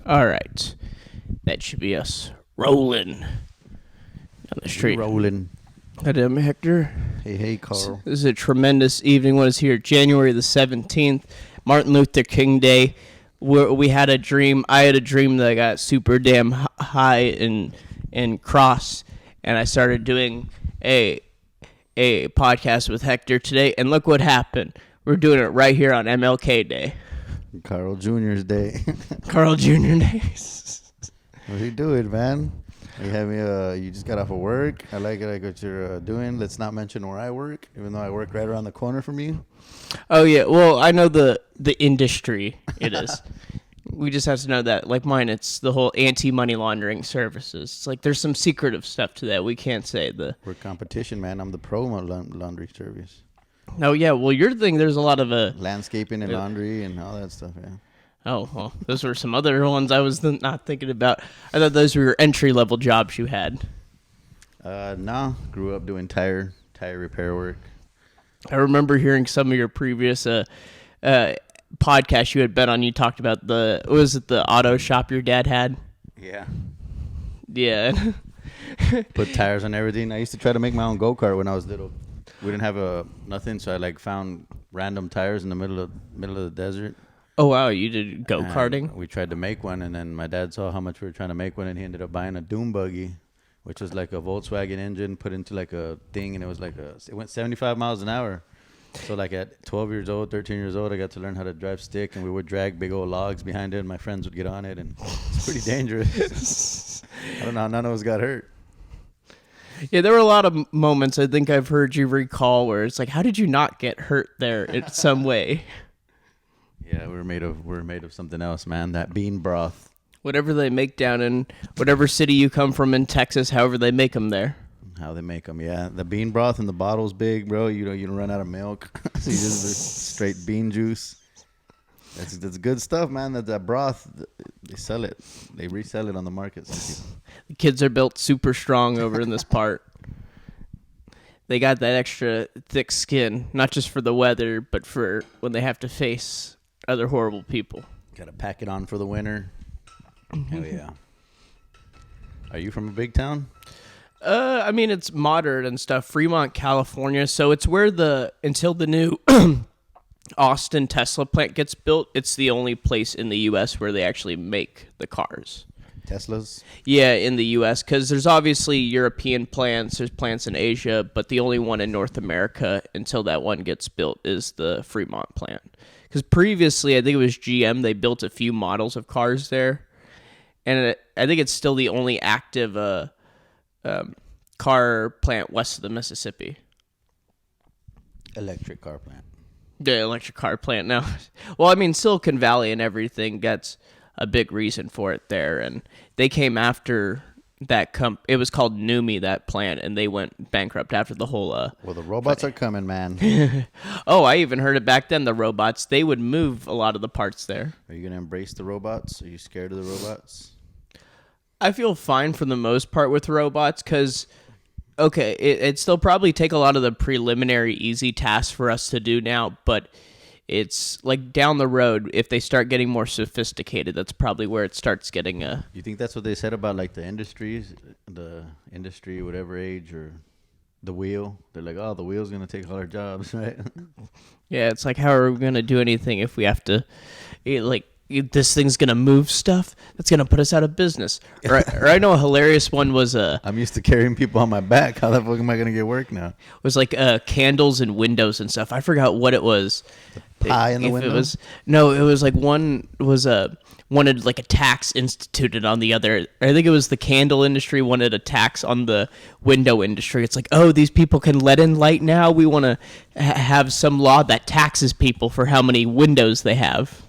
All right. That should be us rolling down the street. Rolling. I'm Hector. Hey, Karl. This is a tremendous evening. What is here? January the 17th, Martin Luther King Day. We had a dream. I had a dream that I got super damn high and cross, and I started doing a podcast with Hector today, and look what happened. We're doing it right here on MLK Day. Carl Jr.'s day. Carl Jr. Day. What are you doing, man? You just got off of work. I like what you're doing. Let's not mention where I work, even though I work right around the corner from you. Oh, yeah. Well, I know the industry it is. We just have to know that. Like mine, it's the whole anti-money laundering services. It's like there's some secretive stuff to that. We can't say the... We're competition, man. I'm the pro laundry service. Oh, yeah. Well, your thing, there's a lot of... landscaping and laundry and all that stuff, yeah. Oh, well, those were some other ones I was not thinking about. I thought those were your entry-level jobs you had. No. Grew up doing tire repair work. I remember hearing some of your previous podcasts you had been on. You talked about the auto shop your dad had? Yeah. Yeah. Put tires on everything. I used to try to make my own go-kart when I was little. We didn't have nothing, so I found random tires in the middle of the desert. Oh, wow. You did go-karting? We tried to make one, and then my dad saw how much we were trying to make one, and he ended up buying a dune buggy, which was like a Volkswagen engine put into like a thing, and it went 75 miles an hour. So at 12 years old, 13 years old, I got to learn how to drive stick, and we would drag big old logs behind it, and my friends would get on it, and it's pretty dangerous. I don't know how none of us got hurt. Yeah, there were a lot of moments I think I've heard you recall where it's like, how did you not get hurt there in some way? Yeah, we're made of something else, man. That bean broth. Whatever they make down in whatever city you come from in Texas, however they make them there. How they make them, yeah. The bean broth and the bottle's big, bro. You don't run out of milk. So you just straight bean juice. That's good stuff, man. That broth, they sell it. They resell it on the market. The kids are built super strong over in this part. They got that extra thick skin, not just for the weather, but for when they have to face other horrible people. Got to pack it on for the winter. Hell yeah. Are you from a big town? I mean, it's moderate and stuff. Fremont, California. So it's where until the new Austin Tesla plant gets built, it's the only place in the U.S. where they actually make the cars. Teslas? Yeah, in the U.S., because there's obviously European plants, there's plants in Asia, but the only one in North America until that one gets built is the Fremont plant. Because previously, I think it was GM, they built a few models of cars there, and I think it's still the only active car plant west of the Mississippi. Electric car plant. The electric car plant now. Well, I mean, Silicon Valley and everything gets a big reason for it there, and they came after that it was called Numi, that plant, and they went bankrupt after the whole well, the robots are coming, man. Oh, I even heard it back then. The robots, they would move a lot of the parts there. Are you gonna embrace the robots? Are you scared of the robots? I feel fine for the most part with robots, because okay, it still probably take a lot of the preliminary easy tasks for us to do now, but it's like down the road, if they start getting more sophisticated, that's probably where it starts getting You think that's what they said about the industries, whatever age, or the wheel? They're like, oh, the wheel's going to take all our jobs, right? Yeah, it's like, how are we going to do anything if we have to, this thing's going to move stuff? That's going to put us out of business. Or I know a hilarious one was... I'm used to carrying people on my back. How the fuck am I going to get work now? It was like candles and windows and stuff. I forgot what it was. Pie in the window? It was like one was wanted like a tax instituted on the other. I think it was the candle industry wanted a tax on the window industry. It's like, oh, these people can let in light now. We want to have some law that taxes people for how many windows they have.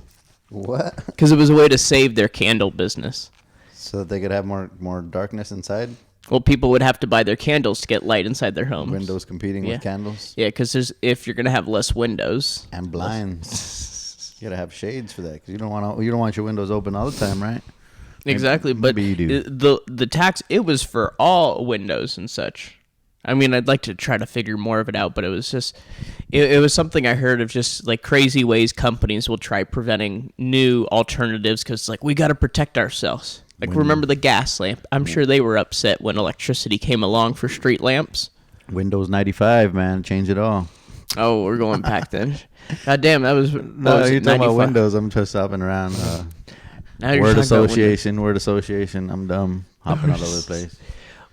What? Because it was a way to save their candle business. So that they could have more darkness inside? Well, people would have to buy their candles to get light inside their homes. Windows competing with candles? Yeah, because if you're going to have less windows. And blinds. You got to have shades for that, because you don't want your windows open all the time, right? Exactly, maybe you do. The tax, it was for all windows and such. I mean, I'd like to try to figure more of it out, but it was just, it was something I heard of, just like crazy ways companies will try preventing new alternatives because like we got to protect ourselves. Like remember the gas lamp? I'm sure they were upset when electricity came along for street lamps. Windows 95, man, changed it all. Oh, we're going back then. God damn, that was No, you're talking about Windows. I'm just hopping around. Word association. I'm dumb. Hopping all over the place.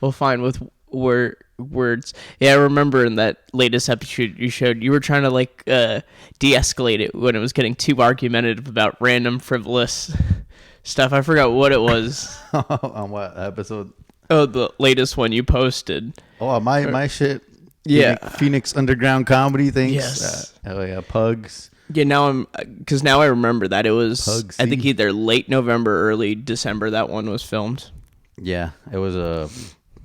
Well, fine with words. Yeah, I remember in that latest episode you showed, you were trying to like de-escalate it when it was getting too argumentative about random frivolous stuff. I forgot what it was. On what episode? Oh, the latest one you posted. Oh, my shit. Yeah, Phoenix Underground Comedy things. Yes. Oh yeah, Pugs. Yeah, because now I remember that it was. Pugsy. I think either late November, early December. That one was filmed. Yeah, it was a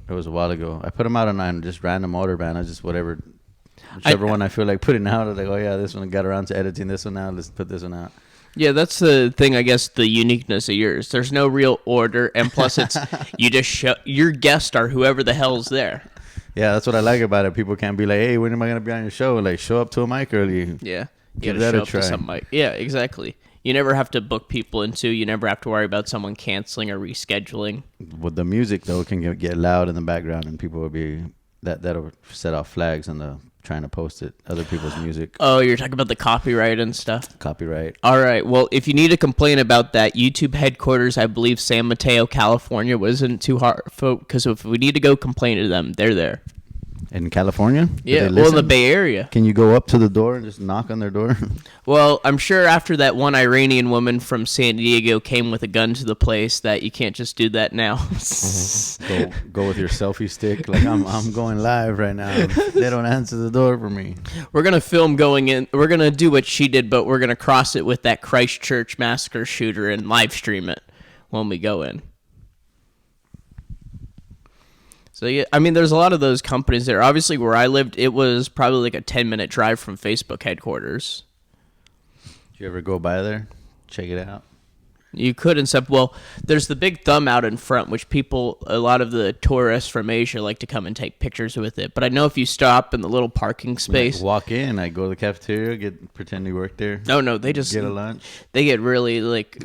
while ago. I put them out on just random order, man. I just whichever one I feel like putting out. I was like, oh yeah, this one I got around to editing this one out. Let's put this one out. Yeah, that's the thing. I guess the uniqueness of yours. There's no real order, and plus, it's you just show your guest are whoever the hell's there. Yeah, that's what I like about it. People can't be like, hey, when am I going to be on your show? Like, show up to a mic early. Yeah. Give that a try. To some mic. Yeah, exactly. You never have to book people into. You never have to worry about someone canceling or rescheduling. With the music, though, it can get loud in the background, and people will be... That'll set off flags on the trying to post it, other people's music. Oh, you're talking about the copyright and stuff? Copyright. All right. Well, if you need to complain about that, YouTube headquarters, I believe San Mateo, California, wasn't too hard, because if we need to go complain to them, they're there. In California? Yeah, well, in the Bay Area. Can you go up to the door and just knock on their door? Well, I'm sure after that one Iranian woman from San Diego came with a gun to the place that you can't just do that now. Go with your selfie stick. Like, I'm going live right now. They don't answer the door for me. We're going to film going in. We're going to do what she did, but we're going to cross it with that Christchurch massacre shooter and live stream it when we go in. So, yeah, I mean, there's a lot of those companies there. Obviously, where I lived, it was probably like a 10-minute drive from Facebook headquarters. Did you ever go by there? Check it out. You could, except, well, there's the big thumb out in front, which a lot of the tourists from Asia like to come and take pictures with it. But I know if you stop in the little parking space. Walk in, I go to the cafeteria, pretend you work there. No, they just get a lunch. They get really like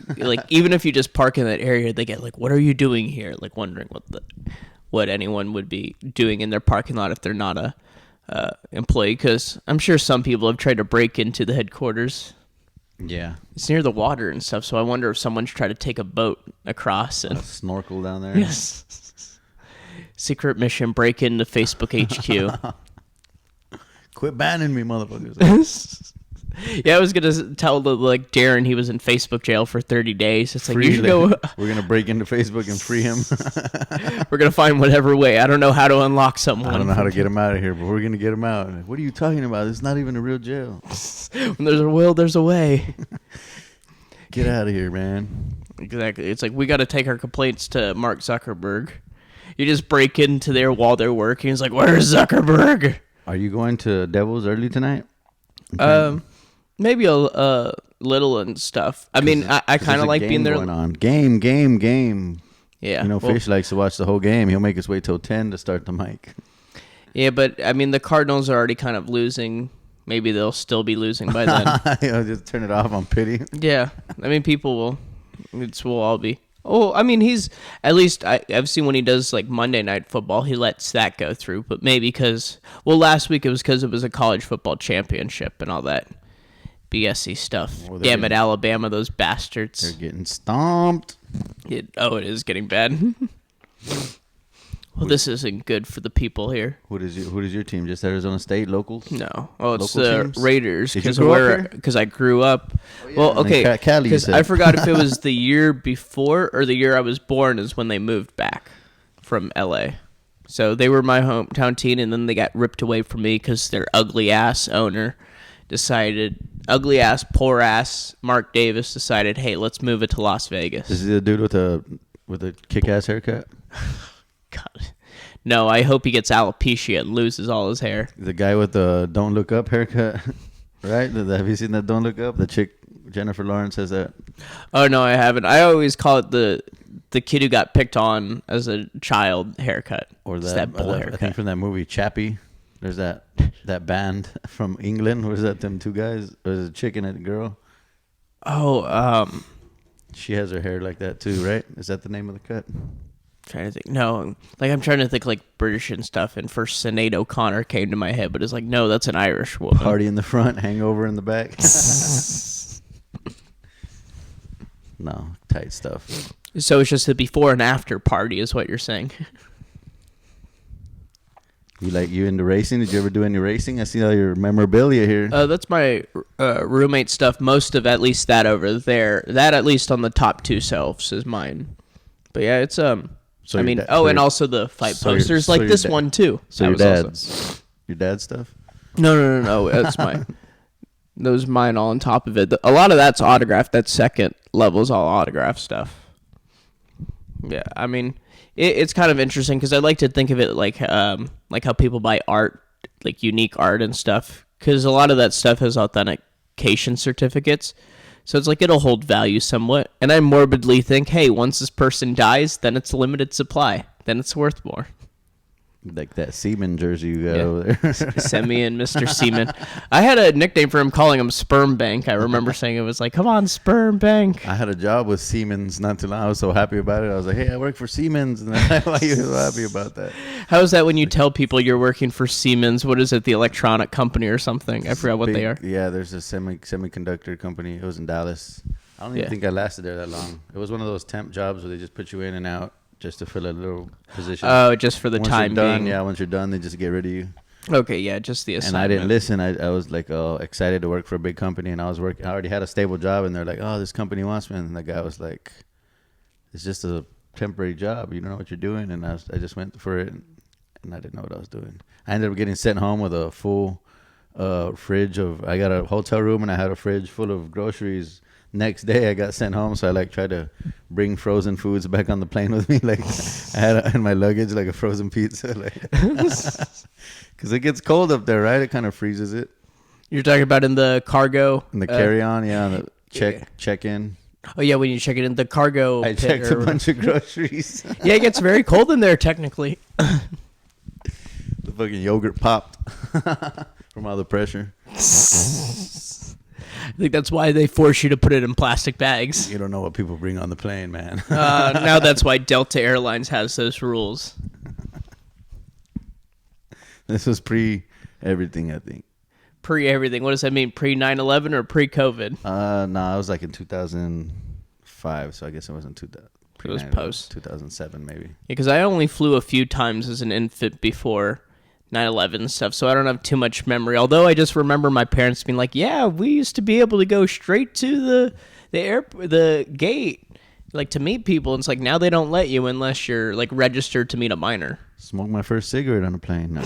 even if you just park in that area, they get like, what are you doing here? Like wondering what anyone would be doing in their parking lot if they're not a employee, because I'm sure some people have tried to break into the headquarters. Yeah. It's near the water and stuff, so I wonder if someone's tried to take a boat across and snorkel down there. Yes. Secret mission, break into Facebook HQ. Quit banning me, motherfuckers. Yeah, I was gonna tell Darren he was in Facebook jail for 30 days. It's like, you should go. We're gonna break into Facebook and free him. We're gonna find whatever way. I don't know how to unlock someone. I don't know how to get him out of here, but we're gonna get him out. What are you talking about? It's not even a real jail. When there's a will, there's a way. Get out of here, man. Exactly. It's like we got to take our complaints to Mark Zuckerberg. You just break into there while they're working. It's like, where's Zuckerberg? Are you going to Devils early tonight? Maybe a little and stuff. I mean, I kind of like being there. Going on. Game. Yeah. You know, Fish likes to watch the whole game. He'll make us wait till 10 to start the mic. Yeah, but I mean, the Cardinals are already kind of losing. Maybe they'll still be losing by then. I'll just turn it off on pity. Yeah. I mean, people we'll all be. Oh, I mean, he's at least I've seen when he does like Monday Night Football, he lets that go through. But maybe last week it was because it was a college football championship and all that BSy stuff. Oh, damn it, Alabama, those bastards. They're getting stomped. It is getting bad. Well, this isn't good for the people here. Who does your team? Just Arizona State locals? No. Oh, it's the Raiders. Because I grew up. Oh, yeah. Well, okay. Because I forgot if it was the year before or the year I was born is when they moved back from L.A. So they were my hometown team, and then they got ripped away from me because their ugly-ass owner ugly-ass, poor-ass Mark Davis decided, hey, let's move it to Las Vegas. Is he the dude with a kick-ass haircut? God. No, I hope he gets alopecia and loses all his hair. The guy with the Don't Look Up haircut, right? Have you seen that Don't Look Up? The chick, Jennifer Lawrence, has that. Oh, no, I haven't. I always call it the the kid who got picked on as a child haircut. Or It's that, bull I haircut. think from that movie Chappie. There's that band from England. Was that them two guys? Or is it a chick and a girl? Oh, She has her hair like that too, right? Is that the name of the cut? trying to think. No, like I'm trying to think like British and stuff. And first, Sinead O'Connor came to my head, but it's like, no, that's an Irish woman. Party in the front, hangover in the back. No, tight stuff. So it's just a before and after party, is what you're saying. You into racing? Did you ever do any racing? I see all your memorabilia here. That's my roommate stuff. Most of at least that over there. That at least on the top two shelves is mine. But yeah, it's So I your mean, da- and also the fight so your- posters so like your this da- one too. So That your was also- dad's stuff? No. That's mine. Those mine all on top of it. A lot of that's autographed. That second level is all autograph stuff. Yeah, I mean, it's kind of interesting because I like to think of it like how people buy art, like unique art and stuff. Because a lot of that stuff has authentication certificates, so it's like it'll hold value somewhat. And I morbidly think, hey, once this person dies, then it's a limited supply. Then it's worth more. Like that Seaman jersey you got over there. Semi and Mr. Seaman. I had a nickname for him, calling him Sperm Bank. I remember saying it was like, come on, Sperm Bank. I had a job with Siemens not too long. I was so happy about it. I was like, hey, I work for Siemens. And why are you so happy about that? How is that when you tell people you're working for Siemens? What is it, the electronic company or something? I forgot what they are. Yeah, there's a semiconductor company. It was in Dallas. I don't even Yeah. think I lasted there that long. It was one of those temp jobs where they just put you in and out just to fill a little position. Oh, just for the Once time you're done, being. yeah, once you're done, they just get rid of you. Okay, yeah, just the And assignment. I didn't listen. I was like excited to work for a big company, and I already had a stable job, and they're like, "Oh, this company wants me," and the guy was like, "It's just a temporary job. You don't know what you're doing." And I just went for it, and I didn't know what I was doing. I ended up getting sent home with a full fridge I got a hotel room, and I had a fridge full of groceries. Next day I got sent home, so I tried to bring frozen foods back on the plane with me. I had in my luggage a frozen pizza, because it gets cold up there, right? It kind of freezes it. You're talking about in the cargo? In the carry-on, yeah, the check-in. Oh, yeah, when you check it in the cargo I pit checked or a bunch of groceries. Yeah, it gets very cold in there, technically. The fucking yogurt popped from all the pressure. I think that's why they force you to put it in plastic bags. You don't know what people bring on the plane, man. Now that's why Delta Airlines has those rules. This was pre-everything, I think. Pre-everything. What does that mean? Pre-9/11 or pre-COVID? No, I was in 2005, so I guess it wasn't 2000. It was post. 2007, maybe. Yeah, because I only flew a few times as an infant before 9/11 and stuff, so I don't have too much memory. Although I just remember my parents being like, "Yeah, we used to be able to go straight to the gate, like to meet people." And it's like now they don't let you unless you're like registered to meet a minor. Smoked my first cigarette on a plane. No.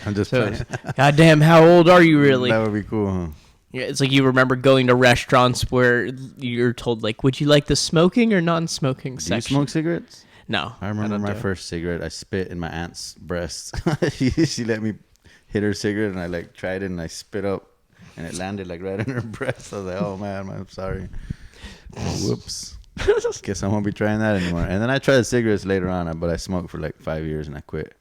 I'm just playing. Goddamn, how old are you really? That would be cool, huh? Yeah, it's like you remember going to restaurants where you're told like, "Would you like the smoking or non-smoking Do you section?" smoke cigarettes? No, I remember don't my do it. first cigarette. I spit in my aunt's breast. she let me hit her cigarette, and I tried it, and I spit up, and it landed right in her breast. I was like, "Oh man, I'm sorry." Whoops. Guess I won't be trying that anymore. And then I tried cigarettes later on, but I smoked for 5 years, and I quit.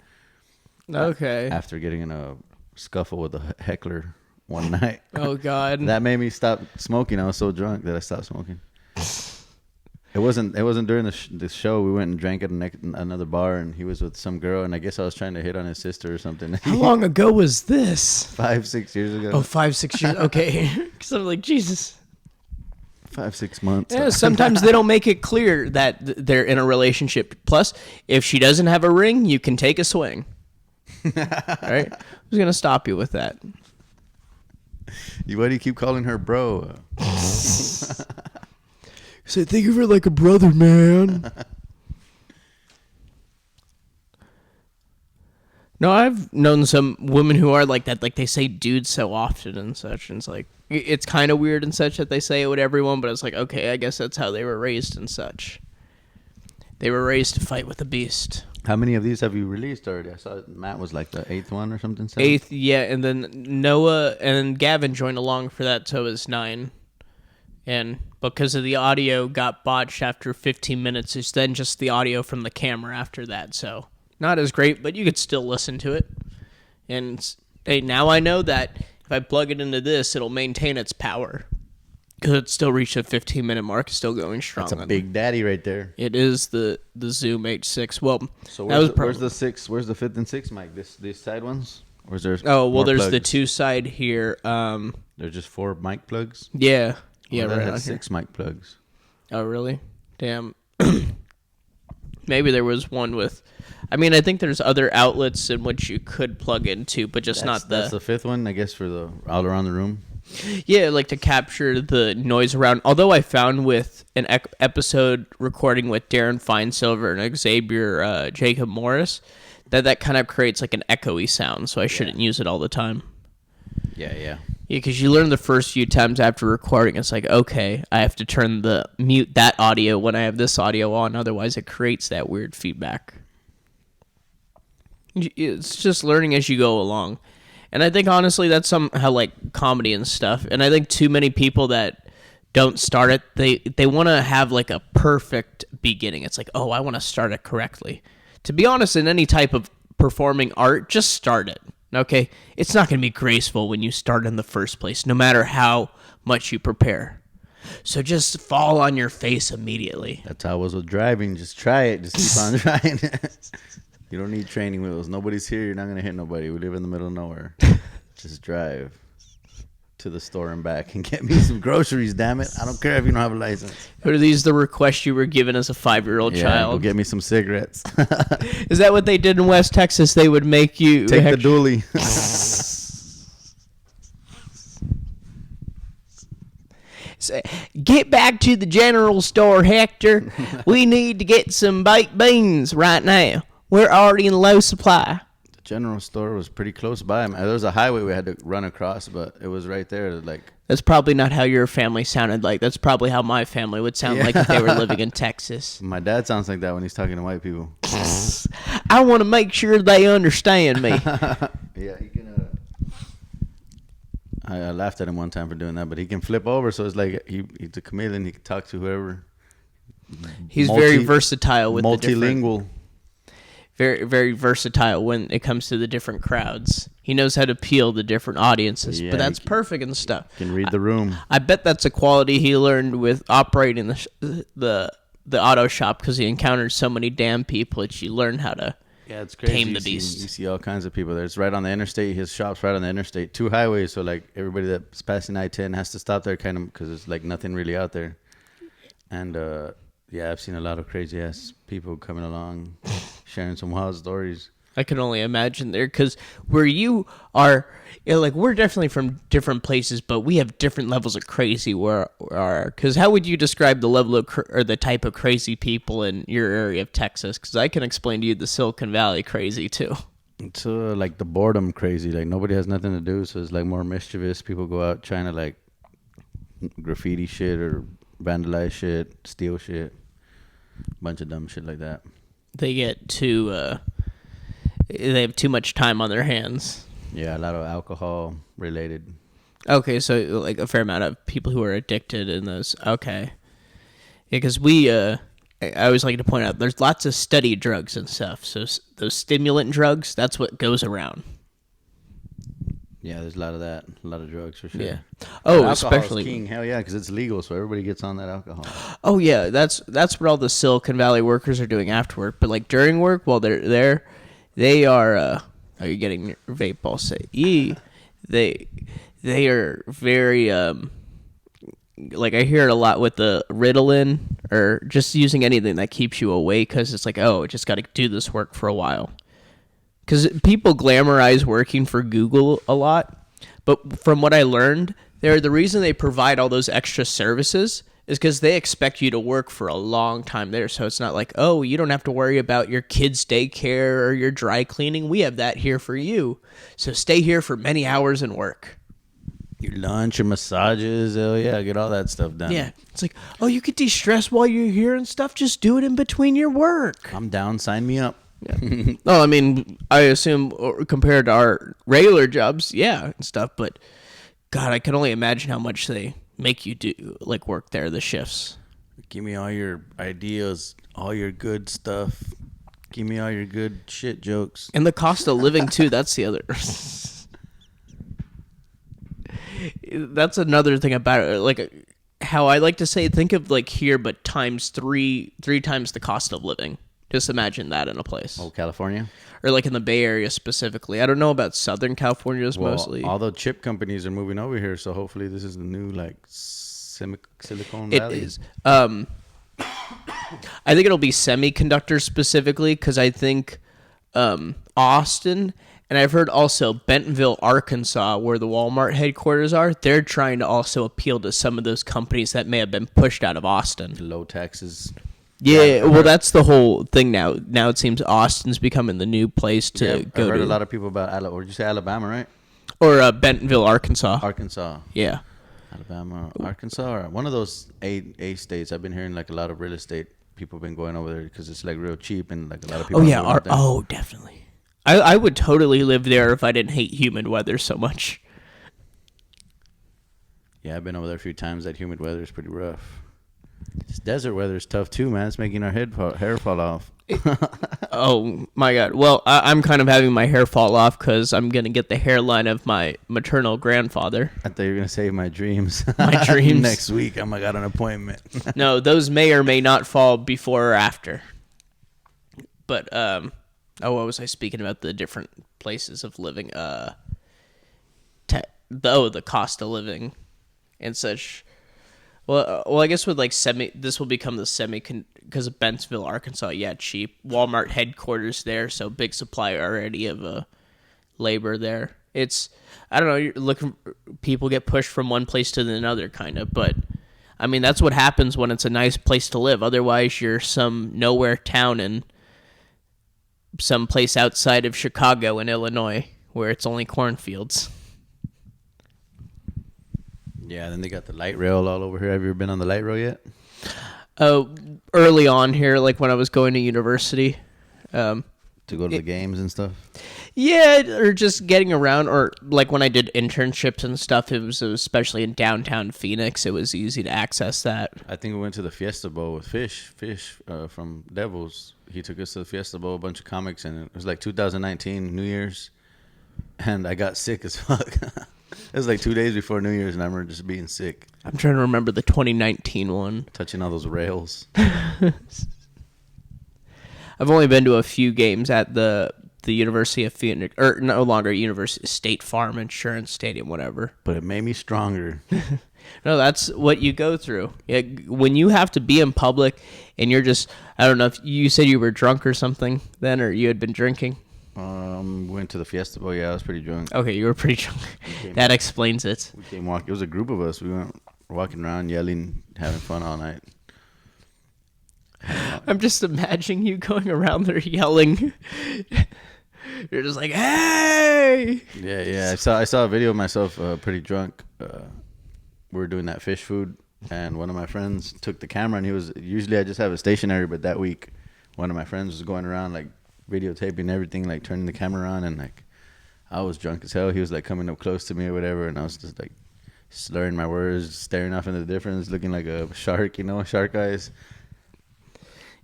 Okay. After getting in a scuffle with a heckler one night. Oh God. That made me stop smoking. I was so drunk that I stopped smoking. It wasn't during the show. We went and drank at another bar, and he was with some girl, and I guess I was trying to hit on his sister or something. How long ago was this? 5-6 years ago. Oh, 5-6 years. Okay. Because I'm like, Jesus. 5-6 months. Yeah, sometimes they don't make it clear that they're in a relationship. Plus, if she doesn't have a ring, you can take a swing. Right? Who's going to stop you with that? Why do you keep calling her bro? So think of her like a brother, man. No, I've known some women who are like that. Like they say dude so often and such. And it's like, it's kind of weird and such that they say it with everyone. But it's like, okay, I guess that's how they were raised and such. They were raised to fight with the beast. How many of these have you released already? I saw Matt was the 8th one or something. 8th, yeah. And then Noah and Gavin joined along for that. So it was 9. And because of the audio got botched after 15 minutes, it's then just the audio from the camera after that. So not as great, but you could still listen to it. And hey, now I know that if I plug it into this, it'll maintain its power. Because it still reached a 15-minute mark, it's still going strong. That's a big daddy right there. It is the Zoom H6. Well, so where's the six? Where's the 5th and 6th mic? These side ones? Or is there? Oh well, there's plugs? the 2 side here. There's just 4 mic plugs. Yeah, That right had on 6 mic plugs. Here. Oh really? Damn. Maybe there was one with. I mean, I think there's other outlets in which you could plug into, but just not the. That's the 5th one, I guess, for the all around the room. Yeah, like to capture the noise around. Although I found with an episode recording with Darren Finesilver and Xavier Jacob Morris that kind of creates like an echoey sound, so I shouldn't use it all the time. Yeah. Yeah, because you learn the first few times after recording, it's like, okay, I have to mute that audio when I have this audio on, otherwise it creates that weird feedback. It's just learning as you go along. And I think, honestly, that's somehow like comedy and stuff. And I think too many people that don't start it, they want to have like a perfect beginning. It's like, oh, I want to start it correctly. To be honest, in any type of performing art, just start it. Okay? It's not going to be graceful when you start in the first place, no matter how much you prepare. So just fall on your face immediately. That's how I was with driving. Just try it. Just keep on trying. You don't need training wheels. Nobody's here. You're not going to hit nobody. We live in the middle of nowhere. Just drive to the store and back and get me some groceries, damn it. I don't care if you don't have a license. Are these the requests you were given as a 5-year-old child? Go get me some cigarettes. Is that what they did in West Texas? They would make you... Take the dually. Say, get back to the general store, Hector. We need to get some baked beans right now. We're already in low supply. The general store was pretty close by. There was a highway we had to run across, but it was right there. That's probably not how your family sounded like. That's probably how my family would sound like if they were living in Texas. My dad sounds like that when he's talking to white people. I want to make sure they understand me. Yeah, he can. I laughed at him one time for doing that, but he can flip over, so it's like he's a chameleon. He can talk to whoever. He's very versatile with multilingual. Very, very versatile when it comes to the different crowds. He knows how to appeal to different audiences, but that's perfect and stuff. Can read the room. I bet that's a quality he learned with operating the auto shop because he encountered so many damn people that you learn how to it's crazy. Tame the beast. You see all kinds of people there. It's right on the interstate. His shop's right on the interstate. 2 highways, so like everybody that's passing I-10 has to stop there kind of because there's like nothing really out there. And I've seen a lot of crazy ass people coming along, sharing some wild stories. I can only imagine there because where you are, like we're definitely from different places, but we have different levels of crazy. Because how would you describe the level of or the type of crazy people in your area of Texas? Because I can explain to you the Silicon Valley crazy too. It's like the boredom crazy. Like nobody has nothing to do, so it's like more mischievous. People go out trying to like graffiti shit or vandalize shit, steal shit, bunch of dumb shit like that. They get too. They have too much time on their hands. Yeah, a lot of alcohol related. Okay, so like a fair amount of people who are addicted in those. Okay. Yeah, because I always like to point out, there's lots of study drugs and stuff. So those stimulant drugs, that's what goes around. Yeah, there's a lot of that. A lot of drugs for sure. Yeah. Oh, alcohol especially. Is king. Hell yeah, because it's legal, so everybody gets on that alcohol. Oh yeah, that's what all the Silicon Valley workers are doing after work. But like during work, while they're there, they are. Are you getting your vape ball? Say, they are very like I hear it a lot with the Ritalin or just using anything that keeps you awake because it's like, oh, I just got to do this work for a while. Because people glamorize working for Google a lot, but from what I learned, the reason they provide all those extra services is because they expect you to work for a long time there. So it's not like, oh, you don't have to worry about your kids' daycare or your dry cleaning. We have that here for you. So stay here for many hours and work. Your lunch, your massages, get all that stuff done. Yeah, it's like, oh, you could de-stress while you're here and stuff. Just do it in between your work. I'm down. Sign me up. Yeah. No, I mean, I assume compared to our regular jobs, yeah, and stuff. But God, I can only imagine how much they make you do like work there the shifts. Give me all your ideas, all your good stuff. Give me all your good shit jokes. And the cost of living too, that's the other. That's another thing about it. Like how I like to say, think of like here, but times three times the cost of living. Just imagine that in a place. Oh, California? Or like in the Bay Area specifically. I don't know about Southern California mostly. All the chip companies are moving over here, so hopefully this is the new like Silicon It Valley. is. I think it'll be semiconductors specifically because I think Austin, and I've heard also Bentonville, Arkansas, where the Walmart headquarters are, they're trying to also appeal to some of those companies that may have been pushed out of Austin. Low taxes. Yeah, well, that's the whole thing now. Now it seems Austin's becoming the new place to go I've heard to. a lot of people about Alabama. Or did you say Alabama, right? Or Bentonville, Arkansas. Arkansas. Yeah. Alabama, Arkansas, or one of those A states. I've been hearing like a lot of real estate people have been going over there because it's like real cheap and like a lot of people. Oh yeah, definitely. I would totally live there if I didn't hate humid weather so much. Yeah, I've been over there a few times. That humid weather is pretty rough. This desert weather is tough too, man. It's making our hair fall off. Oh my god. Well, I'm kind of having my hair fall off because I'm gonna get the hairline of my maternal grandfather. I thought you were gonna say my dreams. My dreams next week. I got an appointment. No, those may or may not fall before or after. But what was I speaking about? The different places of living. The cost of living, and such. Well, I guess with like this will become the because of Bentonville, Arkansas. Yeah, cheap Walmart headquarters there, so big supply already of labor there. It's I don't know. You're looking, people get pushed from one place to another, kind of. But I mean, that's what happens when it's a nice place to live. Otherwise, you're some nowhere town in some place outside of Chicago in Illinois where it's only cornfields. Yeah, then they got the light rail all over here. Have you ever been on the light rail yet? Early on here, like when I was going to university. To go to the games and stuff? Yeah, or just getting around, or like when I did internships and stuff, it was especially in downtown Phoenix, it was easy to access that. I think we went to the Fiesta Bowl with Fish from Devils. He took us to the Fiesta Bowl, a bunch of comics, and it was like 2019, New Year's, and I got sick as fuck. It was like 2 days before New Year's, and I remember just being sick. I'm trying to remember the 2019 one. Touching all those rails. I've only been to a few games at the University of Phoenix, or no longer University, State Farm Insurance Stadium, whatever. But it made me stronger. No, that's what you go through. Yeah, when you have to be in public and you're just, I don't know if you said you were drunk or something then, or you had been drinking. Went to the Fiesta Bowl. Yeah, I was pretty drunk. Okay, you were pretty drunk. That explains it. We came walking. It was a group of us. We went walking around, yelling, having fun all night. I'm just imagining you going around there yelling. You're just like, hey! Yeah. I saw a video of myself pretty drunk. We were doing that fish food, and one of my friends took the camera, and he was, usually I just have it stationary, but that week one of my friends was going around like videotaping everything, like turning the camera on, and like I was drunk as hell. He was like coming up close to me or whatever, and I was just like slurring my words, staring off into the difference, looking like a shark, shark eyes.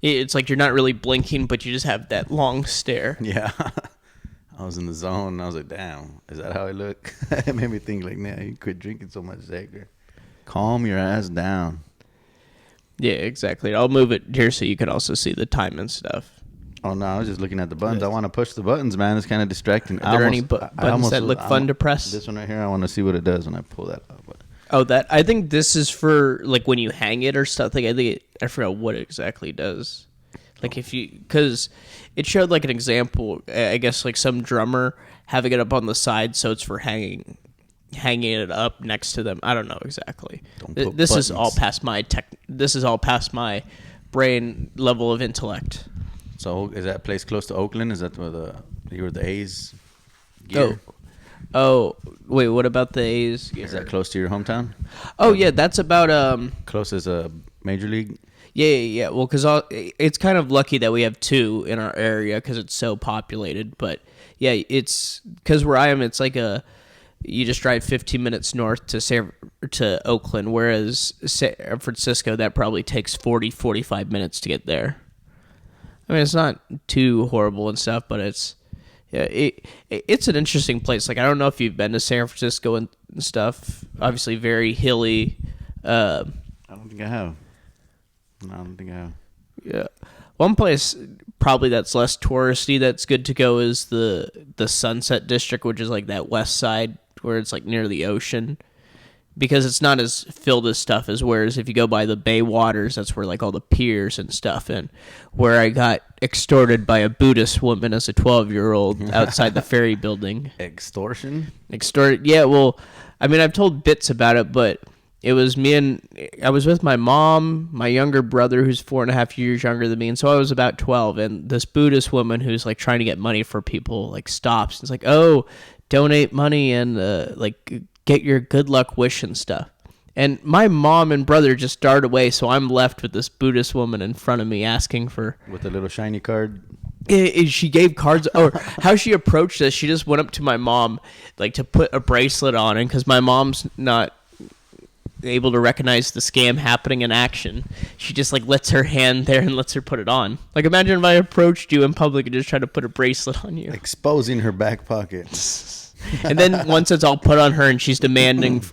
It's like you're not really blinking, but you just have that long stare. Yeah. I was in the zone, and I was like, damn, is that how I look? It made me think like, nah, you quit drinking so much, Hector. Calm your ass down. Yeah, exactly. I'll move it here so you can also see the time and stuff. Oh, no, I was just looking at the buttons. I want to push the buttons, man. It's kind of distracting. Are there any buttons that look fun to press? This one right here, I want to see what it does when I pull that up. Oh, I think this is for, like, when you hang it or stuff. Like, I forgot what it exactly does. Like, because it showed, like, an example, I guess, like, some drummer having it up on the side, so it's for hanging it up next to them. I don't know exactly. This is all past my brain level of intellect. So, is that place close to Oakland? Is that where the A's gear? Oh, wait, what about the A's? Is that close to your hometown? Oh, yeah, that's about... Close as a major league? Yeah. Well, because it's kind of lucky that we have two in our area because it's so populated. But, yeah, it's... Because where I am, it's like you just drive 15 minutes north to Oakland, whereas San Francisco, that probably takes 45 minutes to get there. I mean, it's not too horrible and stuff, but it's an interesting place. Like, I don't know if you've been to San Francisco and stuff. Obviously, very hilly. I don't think I have. No, I don't think I have. Yeah, one place probably that's less touristy that's good to go is the Sunset District, which is like that west side where it's like near the ocean, because it's not as filled with stuff as whereas if you go by the Bay Waters, that's where like all the piers and stuff, and where I got extorted by a Buddhist woman as a 12-year-old outside the ferry building. Extortion? Extorted? Yeah, well, I mean, I've told bits about it, but it was I was with my mom, my younger brother, who's 4.5 years younger than me, and so I was about 12, and this Buddhist woman who's like trying to get money for people like stops and it's like, oh, donate money and like get your good luck wish and stuff. And my mom and brother just dart away, so I'm left with this Buddhist woman in front of me asking for... With a little shiny card? She gave cards, or how she approached this, she just went up to my mom like to put a bracelet on, and because my mom's not able to recognize the scam happening in action, she just like lets her hand there and lets her put it on. Like, imagine if I approached you in public and just tried to put a bracelet on you. Exposing her back pocket. And then once it's all put on her and she's demanding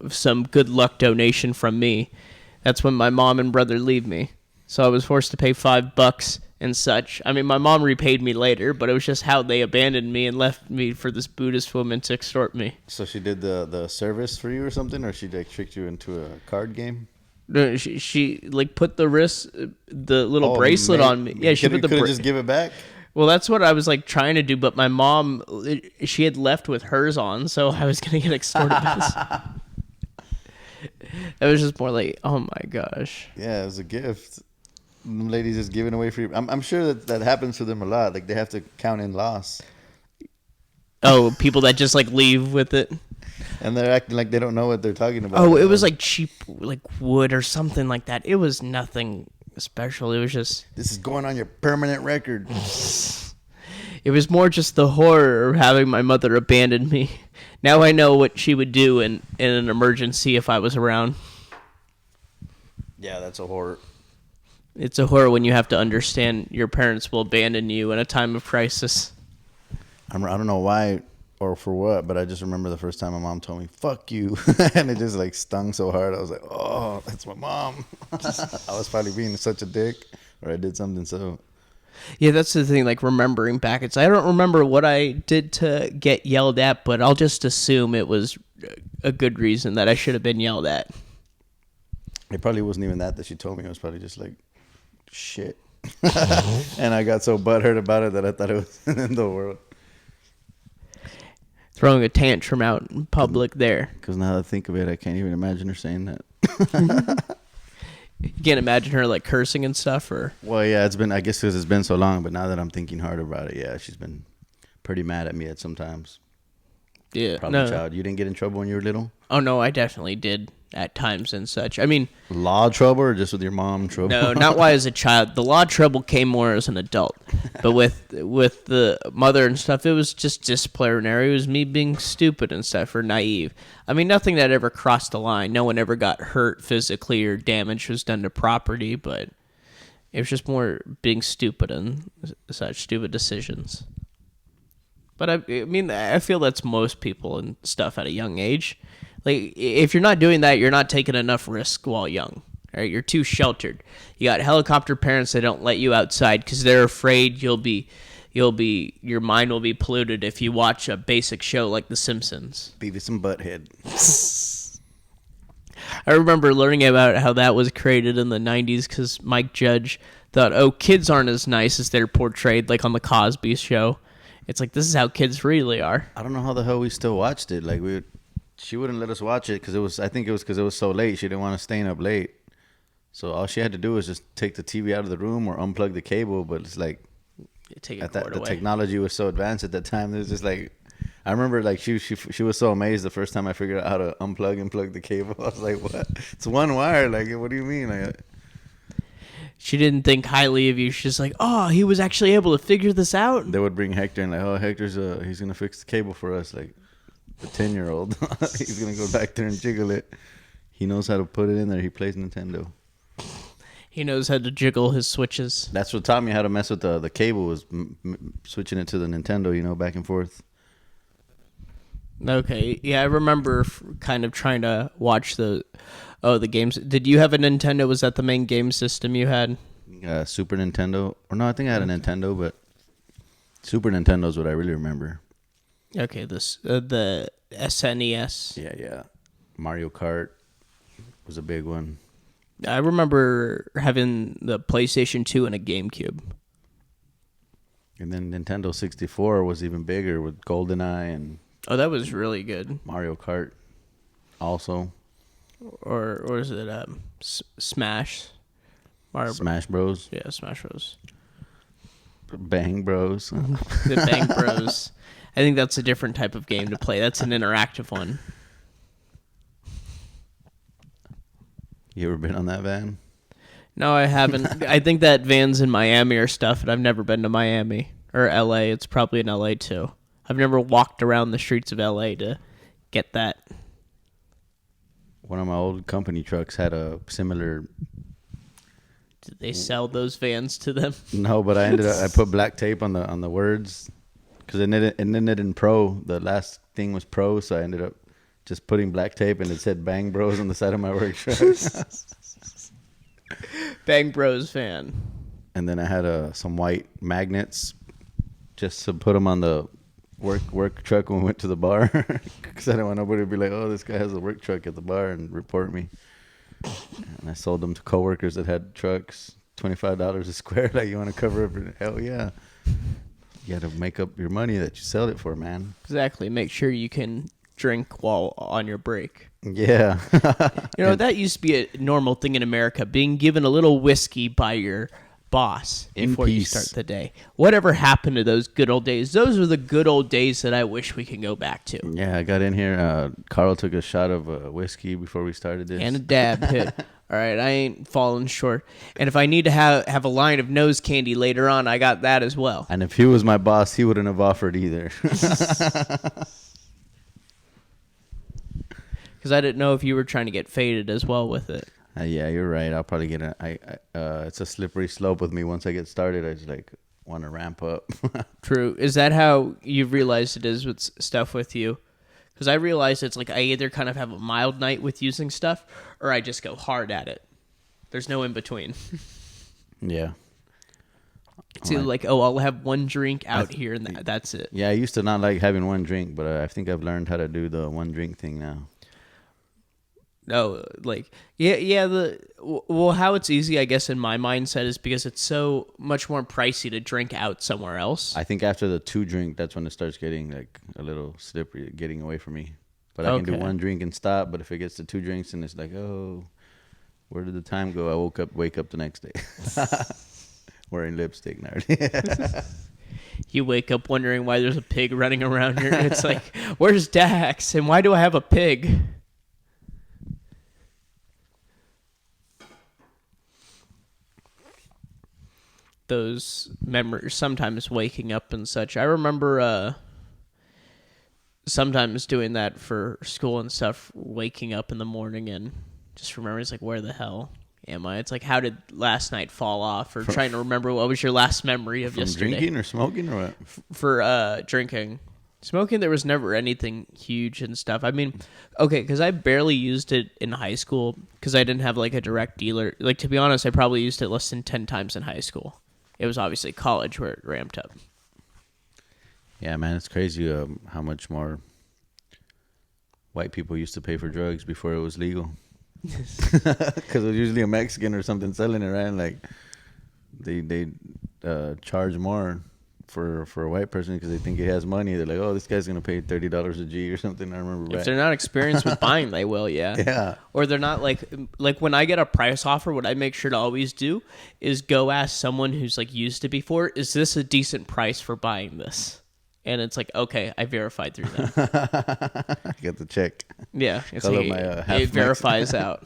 some good luck donation from me, that's when my mom and brother leave me. So I was forced to pay $5 and such. I mean, my mom repaid me later, but it was just how they abandoned me and left me for this Buddhist woman to extort me. So she did the service for you or something, or she like tricked you into a card game? No, she like put the little bracelet on me. Yeah, she put the just give it back. Well, that's what I was like trying to do, but my mom, she had left with hers on, so I was gonna get extorted by this. It was just more like, oh my gosh. Yeah, it was a gift. Ladies just giving away free. I'm sure that happens to them a lot. Like, they have to count in loss. Oh, people that just like leave with it. And they're acting like they don't know what they're talking about. Oh, it was like cheap, like wood or something like that. It was nothing special. It was just... This is going on your permanent record. It was more just the horror of having my mother abandon me. Now I know what she would do in an emergency if I was around. Yeah, that's a horror. It's a horror when you have to understand your parents will abandon you in a time of crisis. I don't know why or for what, but I just remember the first time my mom told me, fuck you. And it just like stung so hard. I was like, oh, that's my mom. I was probably being such a dick, or I did something so... Yeah, that's the thing, like remembering back. I don't remember what I did to get yelled at, but I'll just assume it was a good reason that I should have been yelled at. It probably wasn't even that she told me. It was probably just like, shit. And I got so butthurt about it that I thought it was the end of the world. Throwing a tantrum out in public there. Because now that I think of it, I can't even imagine her saying that. You can't imagine her like cursing and stuff, or... Well, yeah, I guess because it's been so long, but now that I'm thinking hard about it, yeah, she's been pretty mad at me at sometimes. Yeah. Probably No. child. You didn't get in trouble when you were little? Oh, no, I definitely did at times and such. I mean... Law trouble or just with your mom trouble? No, not why as a child. The law trouble came more as an adult. But with the mother and stuff, it was just disciplinary. It was me being stupid and stuff, or naive. I mean, nothing that ever crossed the line. No one ever got hurt physically or damage was done to property, but it was just more being stupid and such stupid decisions. But I mean, I feel that's most people and stuff at a young age. Like, if you're not doing that, you're not taking enough risk while young. Right? You're too sheltered. You got helicopter parents that don't let you outside because they're afraid your mind will be polluted if you watch a basic show like The Simpsons. Beavis and Butthead. I remember learning about how that was created in the 90s because Mike Judge thought, oh, kids aren't as nice as they're portrayed, like on The Cosby Show. It's like, this is how kids really are. I don't know how the hell we still watched it. Like, she wouldn't let us watch it because I think it was because it was so late. She didn't want us staying up late. So all she had to do was just take the TV out of the room or unplug the cable. But it's like, the technology was so advanced at that time. It was just like, I remember like she was so amazed the first time I figured out how to unplug and plug the cable. I was like, what? It's one wire. Like, what do you mean? Like, she didn't think highly of you. She's just like, oh, he was actually able to figure this out. They would bring Hector and like, oh, Hector's he's gonna fix the cable for us. Like, the 10-year-old. He's gonna go back there and jiggle it. He knows how to put it in there. He plays Nintendo. He knows how to jiggle his switches. That's what taught me how to mess with the cable, was switching it to the Nintendo, back and forth. Okay, yeah, I remember kind of trying to watch the games. Did you have a Nintendo? Was that the main game system you had? Super Nintendo. Or no, I think I had a Nintendo, but Super Nintendo is what I really remember. Okay, the SNES. Yeah. Mario Kart was a big one. I remember having the PlayStation 2 and a GameCube. And then Nintendo 64 was even bigger with GoldenEye and... Oh, that was really good. Mario Kart also. Or is it Smash? Smash Bros. Yeah, Smash Bros. Bang Bros. The Bang Bros. I think that's a different type of game to play. That's an interactive one. You ever been on that van? No, I haven't. I think that van's in Miami or stuff, and I've never been to Miami or LA. It's probably in LA too. I've never walked around the streets of LA to get that. One of my old company trucks had a similar... Did they sell those vans to them? No, but I put black tape on the words because it ended in pro. The last thing was pro, so I ended up just putting black tape and it said Bang Bros on the side of my work truck. Bang Bros fan. And then I had some white magnets just to put them on the work truck when we went to the bar because I didn't want nobody to be like, oh, this guy has a work truck at the bar and report me. And I sold them to coworkers that had trucks, $25 a square. Like, you want to cover up? Hell yeah. You got to make up your money that you sell it for, man. Exactly. Make sure you can drink while on your break. Yeah. That used to be a normal thing in America, being given a little whiskey by your boss before you start the day. Whatever happened to those good old days? Those are the good old days that I wish we can go back to. Yeah, I got in here. Karl took a shot of whiskey before we started this. And a dab hit. All right, I ain't falling short. And if I need to have a line of nose candy later on, I got that as well. And if he was my boss, he wouldn't have offered either. Because I didn't know if you were trying to get faded as well with it. Yeah, you're right. I'll probably get it's a slippery slope with me. Once I get started, I just want to ramp up. True. Is that how you've realized it is with stuff with you? Because I realized it's like I either kind of have a mild night with using stuff or I just go hard at it. There's no in between. Yeah. It's either like, I'll have one drink out here and that's it. Yeah, I used to not like having one drink, but I think I've learned how to do the one drink thing now. No, how it's easy, I guess, in my mindset is because it's so much more pricey to drink out somewhere else. I think after the 2 drink, that's when it starts getting like a little slippery, getting away from me. But I can do 1 drink and stop. But if it gets to 2 drinks, and it's like, oh, where did the time go? I wake up the next day wearing lipstick now. You wake up wondering why there's a pig running around here. It's like, where's Dax? And why do I have a pig? Those memories, sometimes waking up and such. I remember sometimes doing that for school and stuff, waking up in the morning and just remembering, it's like, where the hell am I? It's like, how did last night fall off? Or trying to remember what was your last memory of yesterday. Drinking or smoking or what? For drinking. Smoking, there was never anything huge and stuff. I mean, okay, because I barely used it in high school because I didn't have like a direct dealer. Like, to be honest, I probably used it less than 10 times in high school. It was obviously college where it ramped up. Yeah, man, it's crazy how much more white people used to pay for drugs before it was legal. Because it was usually a Mexican or something selling it, right? Like they charge more for a white person because they think he has money. They're like, oh, this guy's gonna pay $30 a G or something. I remember. If they're not experienced with buying, they will, yeah. Yeah. Or they're not like when I get a price offer, what I make sure to always do is go ask someone who's like used it before, is this a decent price for buying this? And it's like, okay, I verified through that. Get the check. Yeah, it's Call like, up my, it verifies out.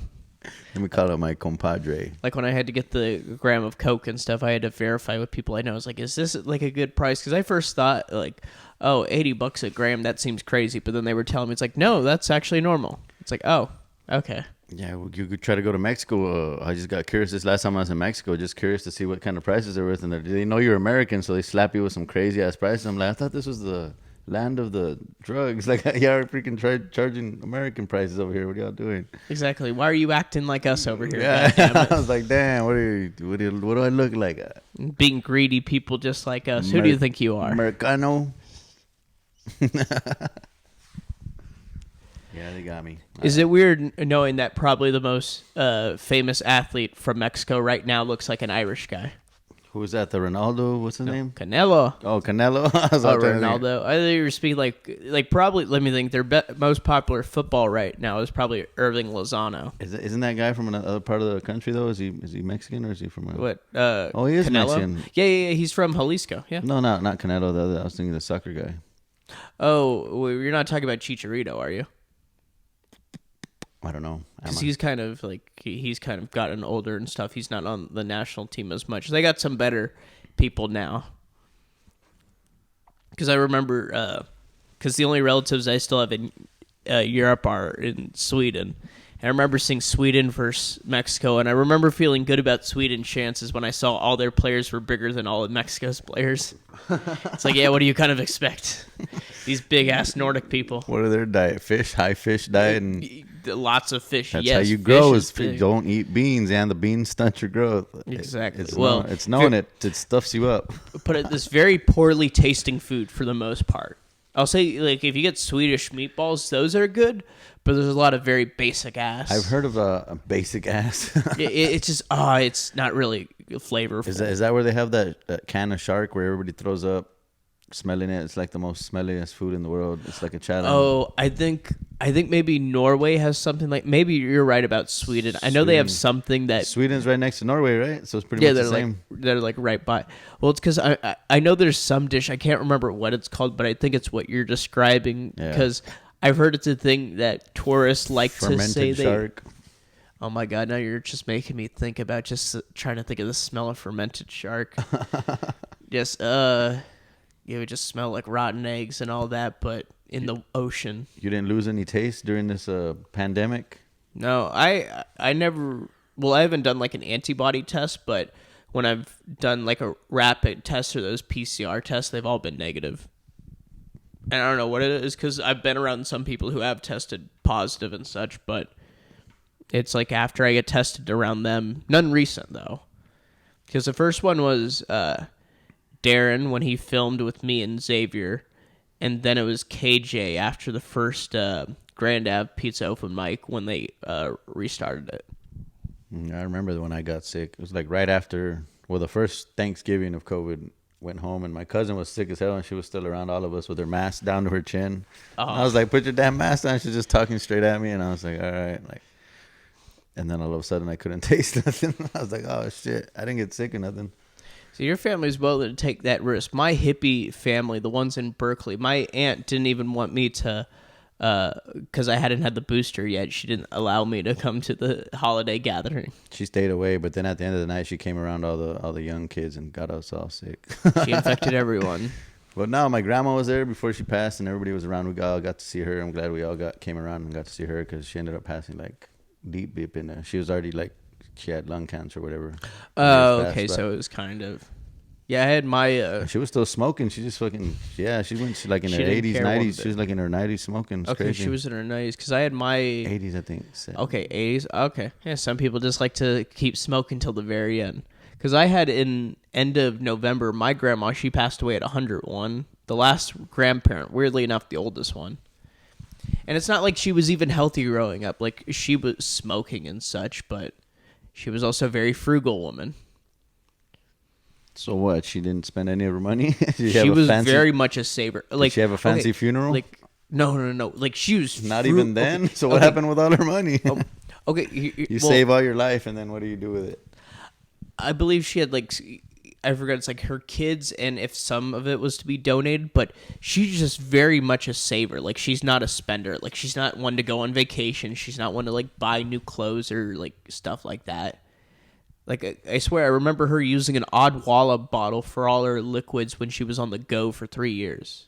Let me call up my compadre. Like when I had to get the gram of Coke and stuff, I had to verify with people I know. I was like, is this like a good price? Because I first thought like, oh, $80 a gram, that seems crazy. But then they were telling me, it's like, no, that's actually normal. It's like, oh, okay. Yeah, well, you could try to go to Mexico. I just got curious this last time I was in Mexico, just curious to see what kind of prices they're with. And they know you're American, so they slap you with some crazy ass prices. I'm like, I thought this was the land of the drugs. Like, y'all are freaking charging American prices over here. What are y'all doing? Exactly. Why are you acting like us over here? Yeah, I was like, damn, what do I look like? Being greedy people just like us. Who do you think you are? Americano. Yeah, they got me. Is it weird knowing that probably the most famous athlete from Mexico right now looks like an Irish guy? Who was that? The Ronaldo? What's his name? Canelo. Oh, Canelo. I was Ronaldo. I think you were speaking like probably. Let me think. Their most popular football right now is probably Irving Lozano. Isn't that guy from another part of the country though? Is he Mexican or is he from? What? Oh, he is Canelo? Mexican. Yeah. He's from Jalisco. Yeah. No, not Canelo. The other. I was thinking the soccer guy. Oh, well, you're not talking about Chicharito, are you? I don't know. Because he's kind of he's kind of gotten older and stuff. He's not on the national team as much. They got some better people now. Because I remember, because the only relatives I still have in Europe are in Sweden. And I remember seeing Sweden versus Mexico, and I remember feeling good about Sweden's chances when I saw all their players were bigger than all of Mexico's players. It's like, yeah, what do you kind of expect? These big-ass Nordic people. What are their diet? Fish, high fish diet, and lots of fish. that's yes, how you grow. Is don't eat beans, and the beans stunt your growth. Exactly. It's known it stuffs you up. But it's very poorly tasting food for the most part. I'll say, like, if you get Swedish meatballs, those are good, but there's a lot of very basic ass. I've heard of a basic ass. It's just, it's not really flavorful. Is that where they have that can of shark where everybody throws up smelling it? It's like the most smelliest food in the world. It's like a challenge. Oh, I think maybe Norway has something like, maybe you're right about Sweden. I know they have something that... Sweden's right next to Norway, right? So it's pretty much the same. They're like right by. Well, it's because I know there's some dish, I can't remember what it's called, but I think it's what you're describing, because I've heard it's a thing that tourists like Fermented to say shark. Oh my God, now you're just making me think about just trying to think of the smell of fermented shark. Just, it would just smell like rotten eggs and all that, but in the ocean. You didn't lose any taste during this pandemic? No, I never... Well, I haven't done like an antibody test, but when I've done like a rapid test or those PCR tests, they've all been negative. And I don't know what it is, because I've been around some people who have tested positive and such, but it's like after I get tested around them. None recent, though. Because the first one was Darren when he filmed with me and Xavier, and then it was KJ after the first Grand Ave Pizza open mic when they restarted it. I remember when I got sick. It was like right after, the first Thanksgiving of COVID. Went home, and my cousin was sick as hell, and she was still around all of us with her mask down to her chin. I was like, put your damn mask on. She's just talking straight at me, and I was like, all right. And then all of a sudden, I couldn't taste nothing. I was like, oh, shit. I didn't get sick or nothing. So your family's willing to take that risk. My hippie family, the ones in Berkeley, my aunt didn't even want me to, because I hadn't had the booster yet. She didn't allow me to come to the holiday gathering. She stayed away, but then at the end of the night, she came around all the young kids and got us all sick. She infected everyone. But no, my grandma was there before she passed, and everybody was around. We all got to see her. I'm glad we all came around and got to see her, because she ended up passing like deep in there. She was already like, she had lung cancer or whatever. Oh, okay, so it was kind of... Yeah, I had my... She was still smoking. She just fucking... Yeah, she went like in her 80s, 90s. She was like in her 90s smoking. It's okay, crazy. She was in her 90s, because I had my... 80s, I think. Okay, 80s. Okay. Yeah, some people just like to keep smoking till the very end. Because I had in end of November, my grandma, she passed away at 101. The last grandparent, weirdly enough, the oldest one. And it's not like she was even healthy growing up. Like, she was smoking and such, but she was also a very frugal woman. So what? She didn't spend any of her money? She was very much a saver. Like, did she have a fancy funeral? Like, no. Like, she was... Not even then? Okay. So what happened with all her money? Okay. You save all your life, and then what do you do with it? I believe she had, like... I forgot, it's like her kids, and if some of it was to be donated, but she's just very much a saver. Like, she's not a spender. Like, she's not one to go on vacation. She's not one to, like, buy new clothes or, like, stuff like that. Like, I swear, I remember her using an Odwalla bottle for all her liquids when she was on the go for 3 years.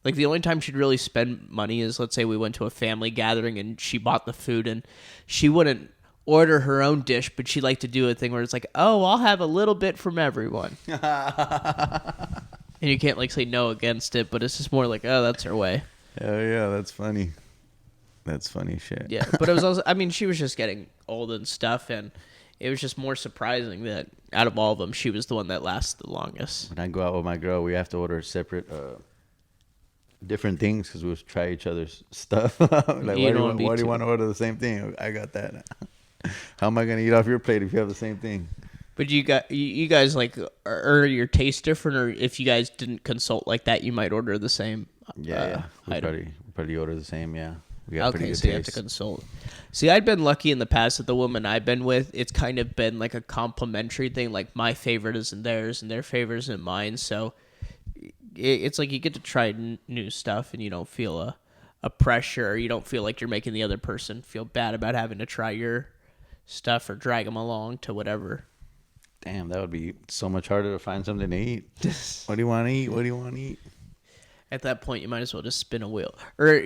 Like, the only time she'd really spend money is, let's say we went to a family gathering and she bought the food, and she wouldn't order her own dish, but she liked to do a thing where it's like, oh, I'll have a little bit from everyone. And you can't, like, say no against it, but it's just more like, oh, that's her way. Hell yeah, that's funny. That's funny shit. Yeah, but it was also, I mean, she was just getting old and stuff, and it was just more surprising that out of all of them, she was the one that lasted the longest. When I go out with my girl, we have to order separate, different things because we'll try each other's stuff. Like, why do you want to order the same thing? I got that. How am I going to eat off your plate if you have the same thing? But you guys like, are your tastes different, or if you guys didn't consult like that, you might order the same? Yeah. We probably order the same. Yeah. We got Okay, so you have to consult. See, I'd been lucky in the past that the woman I've been with, it's kind of been like a complimentary thing. Like, my favorite isn't theirs, and their favorite isn't mine. So it's like you get to try new stuff, and you don't feel a pressure, or you don't feel like you're making the other person feel bad about having to try your stuff or drag them along to whatever. Damn, that would be so much harder to find something to eat. What do you want to eat? What do you want to eat? At that point, you might as well just spin a wheel. Or,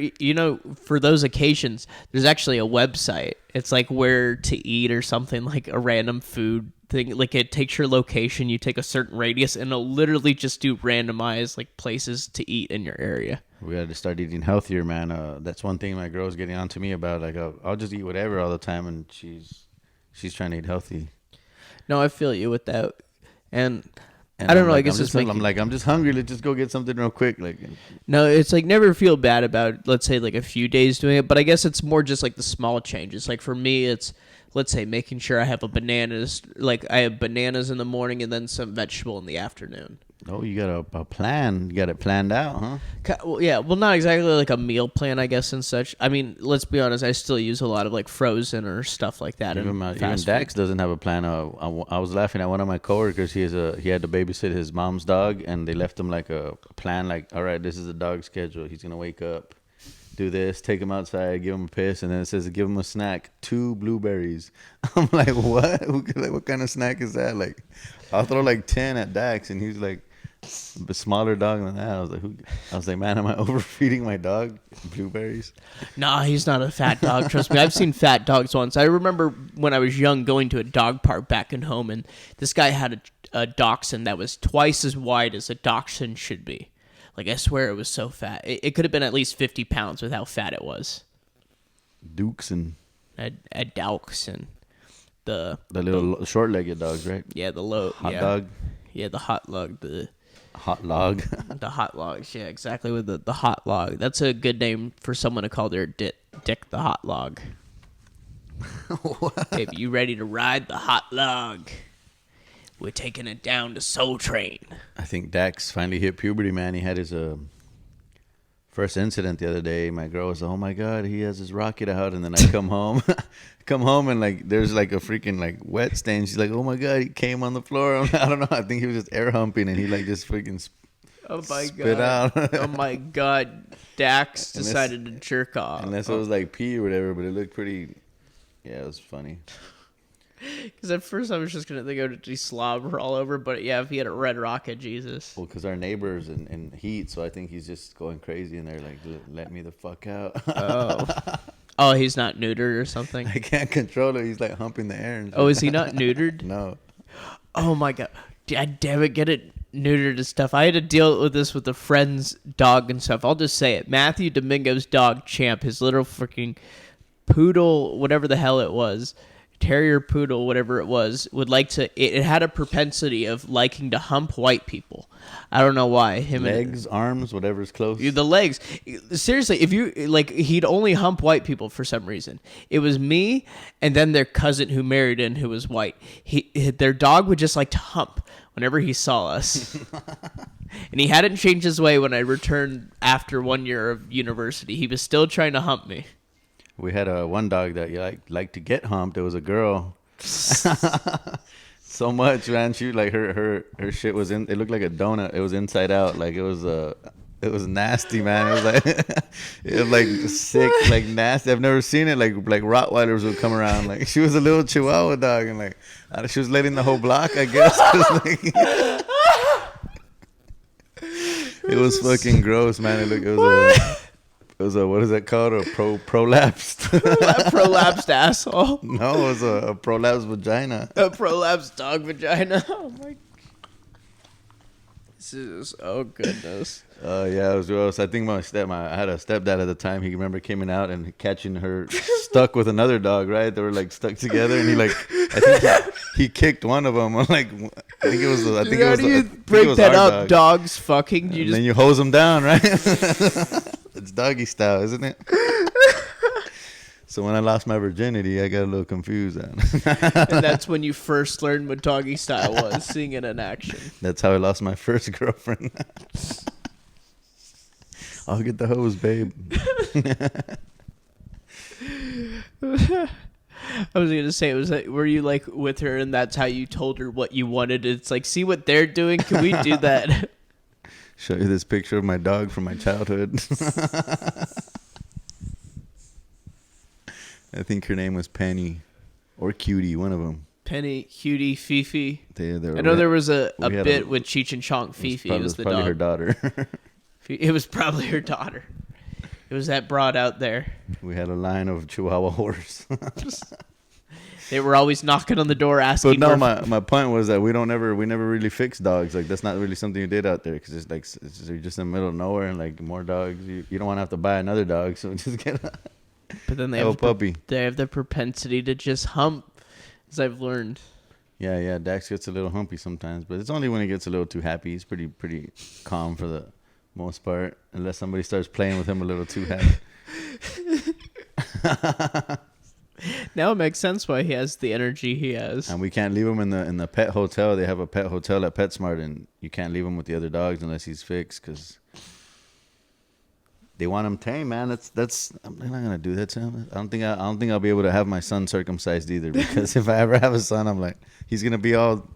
for those occasions, there's actually a website. It's like where to eat or something, like a random food thing. Like, it takes your location, you take a certain radius, and it'll literally just do randomized, like, places to eat in your area. We got to start eating healthier, man. That's one thing my girl's getting on to me about. Like, I'll just eat whatever all the time, and she's trying to eat healthy. No, I feel you with that. And I don't know. I guess I'm just hungry. Let's just go get something real quick. Like, no, it's like never feel bad about, let's say, like a few days doing it. But I guess it's more just like the small changes. Like, for me, it's, let's say, making sure I have like I have bananas in the morning and then some vegetable in the afternoon. Oh, you got a plan. You got it planned out, huh? Well, yeah. Well, not exactly like a meal plan, I guess, and such. I mean, let's be honest. I still use a lot of like frozen or stuff like that. Even Dax doesn't have a plan. I was laughing at one of my coworkers. He had to babysit his mom's dog, and they left him like a plan. Like, all right, this is the dog schedule. He's gonna wake up, do this, take him outside, give him a piss, and then it says give him a snack, 2 blueberries. I'm like, what? What kind of snack is that? Like, I'll throw like 10 at Dax, and he's like, a smaller dog than that. I was like, man, am I overfeeding my dog blueberries? Nah, he's not a fat dog. Trust me, I've seen fat dogs once. I remember when I was young going to a dog park back in home, and this guy had a dachshund that was twice as wide as a dachshund should be. Like, I swear it was so fat. It could have been at least 50 pounds with how fat it was. Dachshund. A dachshund. The little short-legged dogs, right? Yeah, the hot dog. Yeah, the hot log. Hot log. The hot logs, yeah, exactly, with the hot log. That's a good name for someone to call their Dick the hot log. Hey, you ready to ride the hot log? We're taking it down to Soul Train. I think Dax finally hit puberty, man. He had his first incident the other day. My girl was like, oh my God, he has his rocket out. And then I come home. And like there's like a freaking like wet stain. She's like, oh my God, he came on the floor. I don't know. I think he was just air humping and he like just freaking spit out. Oh my God. Dax decided to jerk off. Unless it was like pee or whatever, but it looked pretty. Yeah, it was funny. Because at first I was just going to think it would be slobber all over. But yeah, if he had a red rocket, Jesus. Well, because our neighbor's in heat. So I think he's just going crazy and they're like, let me the fuck out. Oh, he's not neutered or something? I can't control it. He's like humping the air. Oh, is he not neutered? No. Oh my God. God damn it. Get it neutered and stuff. I had to deal with this with a friend's dog and stuff. I'll just say it. Matthew Domingo's dog, Champ, his little freaking poodle, whatever the hell it was, terrier poodle, whatever it was, would like to, it had a propensity of liking to hump white people. I don't know why. Legs, arms, whatever's close. The legs. Seriously, if you, like, he'd only hump white people for some reason. It was me and then their cousin who married in who was white. Their dog would just like to hump whenever he saw us. And he hadn't changed his way when I returned after 1 year of university. He was still trying to hump me. We had one dog that liked to get humped. It was a girl. So much, man. She like her shit was in. It looked like a donut. It was inside out. Like it was nasty, man. It was like it was like sick, like nasty. I've never seen it. Like Rottweilers would come around. Like she was a little Chihuahua dog, and like she was letting the whole block, I guess. It was fucking gross, man. It was a what is that called? A prolapsed. Prolapsed asshole. No, it was a prolapsed vagina. A prolapsed dog vagina. Oh my. This is goodness. Yeah, it was gross. I think I had a stepdad at the time. He remember coming out and catching her stuck with another dog. Right, they were like stuck together, and I think he kicked one of them. I think it was. I think it was. How do you break break that up? Dogs fucking. Then you hose them down, right? It's doggy style, isn't it? So when I lost my virginity, I got a little confused. And that's when you first learned what doggy style was, seeing it in action. That's how I lost my first girlfriend. I'll get the hose, babe. I was gonna say, were you like with her, and that's how you told her what you wanted? It's like, see what they're doing. Can we do that? Show you this picture of my dog from my childhood. I think her name was Penny or Cutie, one of them. Penny, Cutie, Fifi. I know there was a bit with Cheech and Chong. Fifi was the dog. Her daughter. It was probably her daughter. It was that broad out there. We had a line of Chihuahua horse. They were always knocking on the door asking. But no, my point was that we never really fix dogs. Like that's not really something you did out there, because it's like you're just in the middle of nowhere, and like more dogs. You don't want to have to buy another dog, so just get a. But then they have a puppy. They have the propensity to just hump, as I've learned. Yeah. Dax gets a little humpy sometimes, but it's only when he gets a little too happy. He's pretty calm for the most part, unless somebody starts playing with him a little too happy. Now it makes sense why he has the energy he has. And we can't leave him in the pet hotel. They have a pet hotel at PetSmart, and you can't leave him with the other dogs unless he's fixed, because they want him tame, man. That's I'm not gonna do that to him. I don't think I'll be able to have my son circumcised either, because if I ever have a son, I'm like, he's gonna be all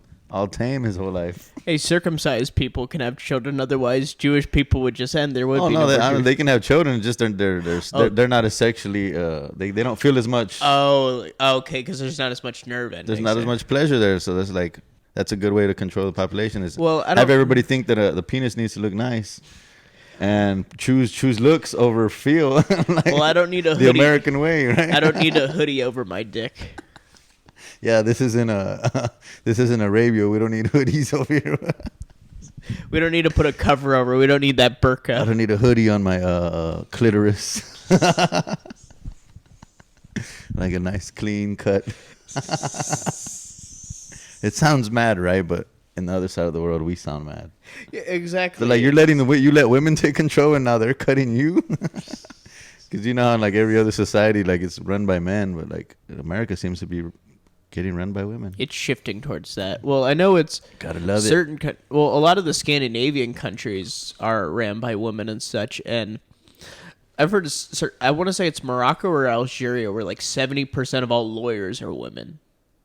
tame his whole life. Hey, circumcised people can have children. Otherwise, Jewish people would just end. There would be no. They can have children. Just they're not as sexually. They don't feel as much. Oh, okay. Because there's not as much nerve in. There's not as much pleasure there. So that's a good way to control the population. Is have everybody think that the penis needs to look nice, and choose looks over feel. Like, I don't need a hoodie. The American way, right? I don't need a hoodie over my dick. Yeah, this isn't Arabia. We don't need hoodies over here. We don't need to put a cover over. We don't need that burqa. I don't need a hoodie on my clitoris. Like a nice clean cut. It sounds mad, right? But in the other side of the world, we sound mad. Yeah, exactly. So like you let women take control, and now they're cutting you. Because you know how like every other society, like it's run by men, but like America seems to be getting run by women. It's shifting towards that. Well, I know it's gotta love it. A lot of the Scandinavian countries are ran by women and such, and I've heard. I want to say it's Morocco or Algeria, where like 70% of all lawyers are women.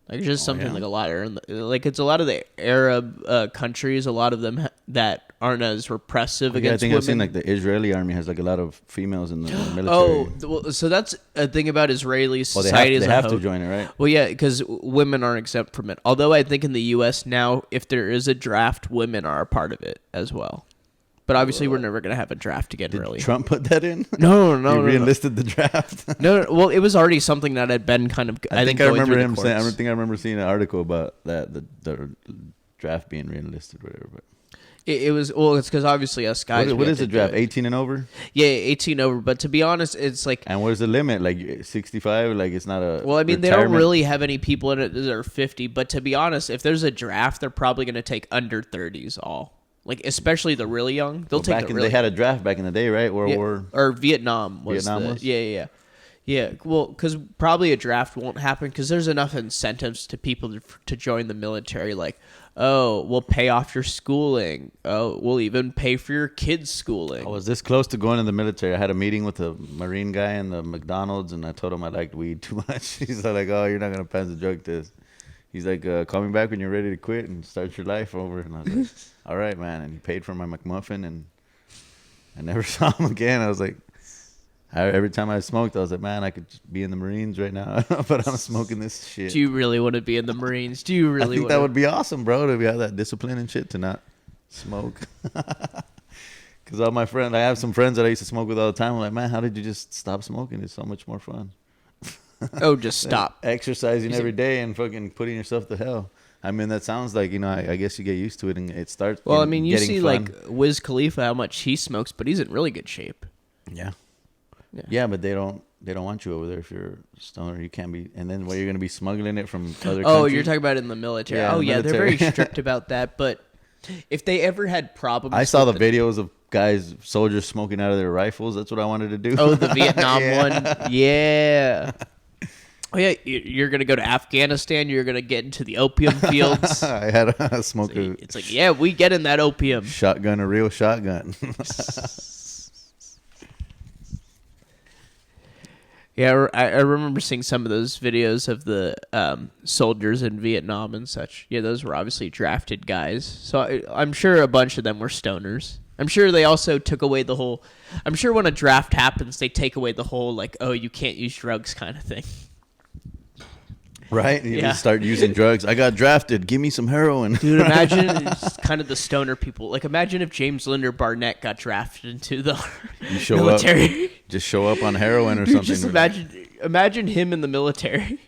Like just something like a lot of, like it's a lot of the Arab countries. A lot of them that aren't as repressive against women. I've seen like the Israeli army has like a lot of females in the military. Oh, so that's a thing about Israeli society. They have to join it, right? Well, yeah, because women aren't exempt from it. Although I think in the U.S. now, if there is a draft, women are a part of it as well. But obviously, we're never going to have a draft again, really. Did Trump put that in? No. He re-enlisted the draft? No. Well, it was already something that had been kind of, I think I remember him saying, I think I remember seeing an article about that, the draft being re-enlisted or whatever. But it was, well, it's because obviously us guys. What is the draft? 18 and over? Yeah, 18 over. But to be honest, it's like. And where's the limit? Like 65? Like it's not a. Well, I mean, they don't really have any people in it that are 50. But to be honest, if there's a draft, they're probably going to take under 30s all. Like, especially the really young. They'll take the really. They had a draft back in the day, right? War. Or Vietnam was. Yeah. Well, because probably a draft won't happen because there's enough incentives to people to join the military. Like, oh, we'll pay off your schooling. Oh, we'll even pay for your kids' schooling. I was this close to going in the military. I had a meeting with a Marine guy in the McDonald's, and I told him I liked weed too much. He's like, oh, you're not going to pass the drug test. He's like, call me back when you're ready to quit and start your life over. And I was like, all right, man. And he paid for my McMuffin, and I never saw him again. I was like, every time I smoked, I was like, man, I could be in the Marines right now, but I'm smoking this shit. Do you really want to be in the Marines? Do you really? I think that would be awesome, bro, to have that discipline and shit to not smoke. Because all my friends, I have some friends that I used to smoke with all the time. I'm like, man, how did you just stop smoking? It's so much more fun. Oh, just stop. Exercising every day and fucking putting yourself to hell. I mean, that sounds like, I guess you get used to it and it starts. Well, I mean, you see, fun. like Wiz Khalifa, how much he smokes, but he's in really good shape. Yeah. Yeah, but they don't want you over there if you're a stoner. You can't be. And then you're going to be smuggling it from other countries. Oh, you're talking about in the military. Yeah, yeah, they're very strict about that. But if they ever had problems, I saw the videos of guys, soldiers smoking out of their rifles. That's what I wanted to do. Oh, the Vietnam one. Yeah. Oh yeah, you're gonna go to Afghanistan. You're gonna get into the opium fields. I had a smoke. It's like, yeah, we get in that opium. Shotgun, a real shotgun. Yeah, I remember seeing some of those videos of the soldiers in Vietnam and such. Yeah, those were obviously drafted guys. So I'm sure a bunch of them were stoners. I'm sure they also took away the whole... I'm sure when a draft happens, they take away the whole, like, oh, you can't use drugs kind of thing. Right? You just start using drugs. I got drafted. Give me some heroin. Dude, imagine it's kind of the stoner people. Like, imagine if James Linder Barnett got drafted into the military. Just show up on heroin or Dude, something. Just imagine him in the military.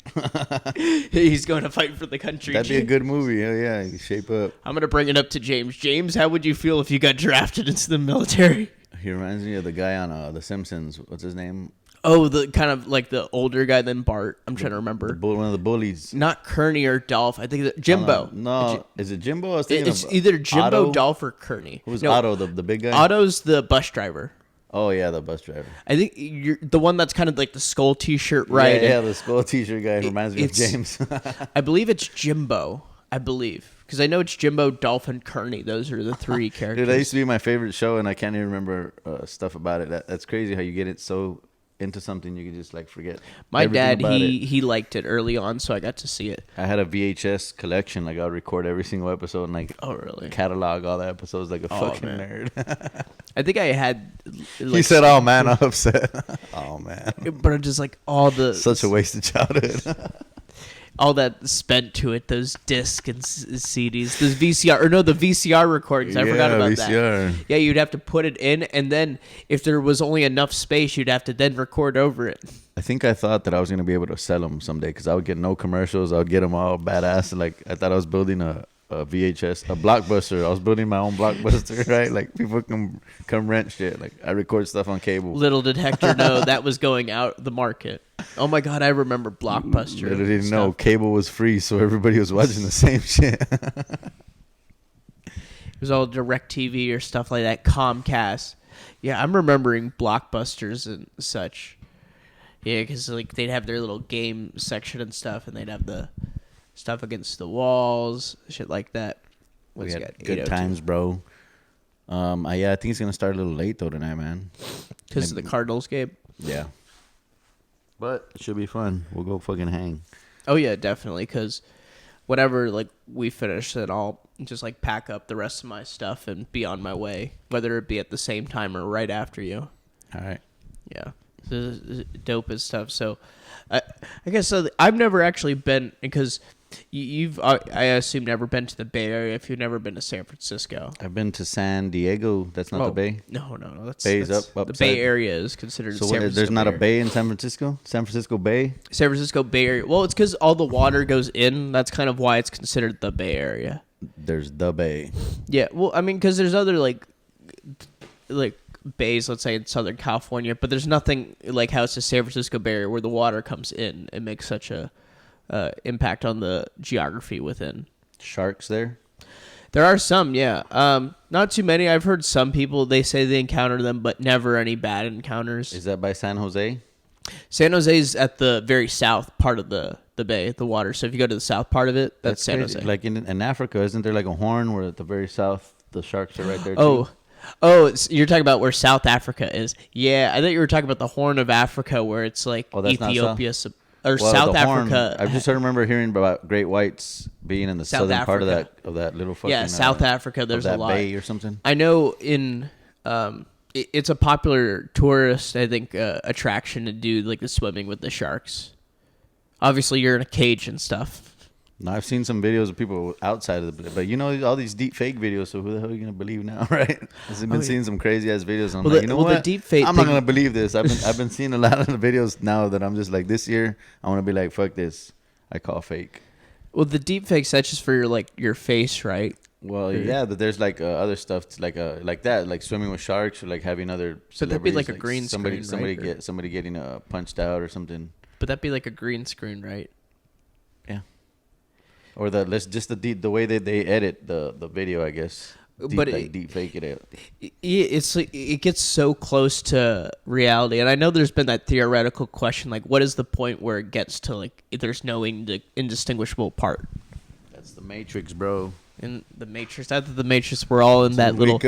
He's going to fight for the country. That'd be a good movie. Hell yeah, you shape up. I'm going to bring it up to James. James, how would you feel if you got drafted into the military? He reminds me of the guy on The Simpsons. What's his name? Oh, the kind of like the older guy than Bart. I'm trying to remember. One of the bullies. Not Kearney or Dolph. I think Jimbo. No, is it Jimbo? I was thinking it's either Jimbo, Otto? Dolph, or Kearney. Who's Otto, the big guy? Otto's the bus driver. Oh, yeah, the bus driver. I think you're the one that's kind of like the skull T-shirt, right? Yeah, the skull T-shirt guy reminds me of James. I believe it's Jimbo. I believe. Because I know it's Jimbo, Dolph, and Kearney. Those are the three characters. Dude, that used to be my favorite show, and I can't even remember stuff about it. That's crazy how you get it so into something you can just like forget. My dad, he liked it early on, so I got to see it. I had a VHS collection. Like I would record every single episode and like catalog all the episodes like a fucking nerd. I think I had. Like, he said, "Oh man, I'm upset." Oh man, but just like all the such a wasted childhood. All that spent to it, those discs and CDs, those VCR, the VCR recordings. I forgot about VCR. that. Yeah, you'd have to put it in, and then if there was only enough space, you'd have to then record over it. I think I thought that I was going to be able to sell them someday because I would get no commercials. I would get them all badass. Like I thought I was building a VHS, a Blockbuster. I was building my own Blockbuster, right? Like people come rent shit. Like I record stuff on cable. Little did Hector know that was going out the market. Oh my God, I remember Blockbuster. Little didn't know cable was free, so everybody was watching the same shit. It was all DirecTV or stuff like that, Comcast. Yeah, I'm remembering Blockbusters and such. Yeah, because like they'd have their little game section and stuff, and they'd have the stuff against the walls, shit like that. We had good times, bro. I think it's gonna start a little late though tonight, man. Because of the Cardinals game. Yeah. But it should be fun. We'll go fucking hang. Oh yeah, definitely. Because whenever like we finish, then I'll just like pack up the rest of my stuff and be on my way, whether it be at the same time or right after you. All right. Yeah. So dope as stuff. So I guess so. I've never actually been because. You've, I assume, never been to the Bay Area if you've never been to San Francisco. I've been to San Diego. That's not the Bay? No. Bay's that's up the Bay Area is considered so San Francisco. There's not a bay in San Francisco? San Francisco Bay? San Francisco Bay Area. Well, it's because all the water goes in. That's kind of why it's considered the Bay Area. There's the Bay. Yeah, well, I mean, because there's other, like bays, let's say, in Southern California, but there's nothing like how it's the San Francisco Bay Area where the water comes in and makes such a... impact on the geography within. Sharks there? There are some, yeah. Not too many. I've heard some people, they say they encounter them, but never any bad encounters. Is that by San Jose? San Jose is at the very south part of the bay, the water. So if you go to the south part of it, that's San crazy. Jose. Like in Africa, isn't there like a horn where at the very south the sharks are right there too? You're talking about where South Africa is. Yeah, I thought you were talking about the Horn of Africa where it's like Ethiopia... South Africa. I just remember hearing about great whites being in the southern part of that little fucking... Yeah, South Africa, there's a lot. Bay or something. I know in... it's a popular tourist, I think, attraction to do like the swimming with the sharks. Obviously, you're in a cage and stuff. No, I've seen some videos of people outside of the, but you know all these deep fake videos. So who the hell are you gonna believe now, right? I've been seeing some crazy ass videos, and I'm like, you know what? The deep fake I'm not gonna believe this. I've been seeing a lot of the videos now that I'm just like, this year I want to be like, fuck this. I call fake. Well, the deep fakes, that's just for your face, right? Well, yeah, but there's like other stuff like that, like swimming with sharks or like having other. So that'd be like a like green screen, right? Somebody getting punched out or something. But that'd be like a green screen, right? Yeah. Or the way that they edit the video, I guess. Deep fake it. It's like, it gets so close to reality, and I know there's been that theoretical question, like, what is the point where it gets to like there's no indistinguishable part? That's the Matrix, bro. In the Matrix, after the Matrix, we're all in that little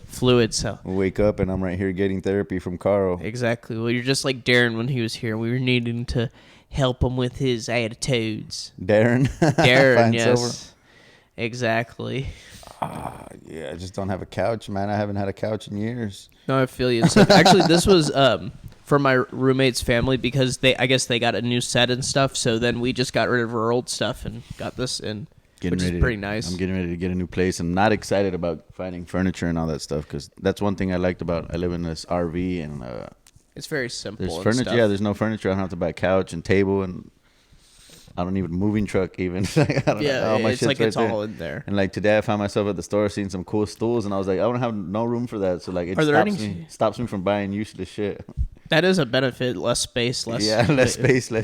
fluid cell. We'll wake up, and I'm right here getting therapy from Karl. Exactly. Well, you're just like Darren when he was here. We were needing to help him with his attitudes. Darren, yes, silver. Exactly. Yeah, I just don't have a couch, man. I haven't had a couch in years. No, I feel you. So actually, this was for my roommate's family because I guess they got a new set and stuff. So then we just got rid of our old stuff and got this in. Which is pretty nice. I'm getting ready to get a new place. I'm not excited about finding furniture and all that stuff because that's one thing I liked about. I live in this RV and it's very simple. There's furniture. Stuff. Yeah, there's no furniture. I don't have to buy a couch and table and I don't even moving truck even. It's like it's all in there. And like today, I found myself at the store seeing some cool stools, and I was like, I don't have no room for that. So like, it stops me from buying useless shit. That is a benefit. Less space, less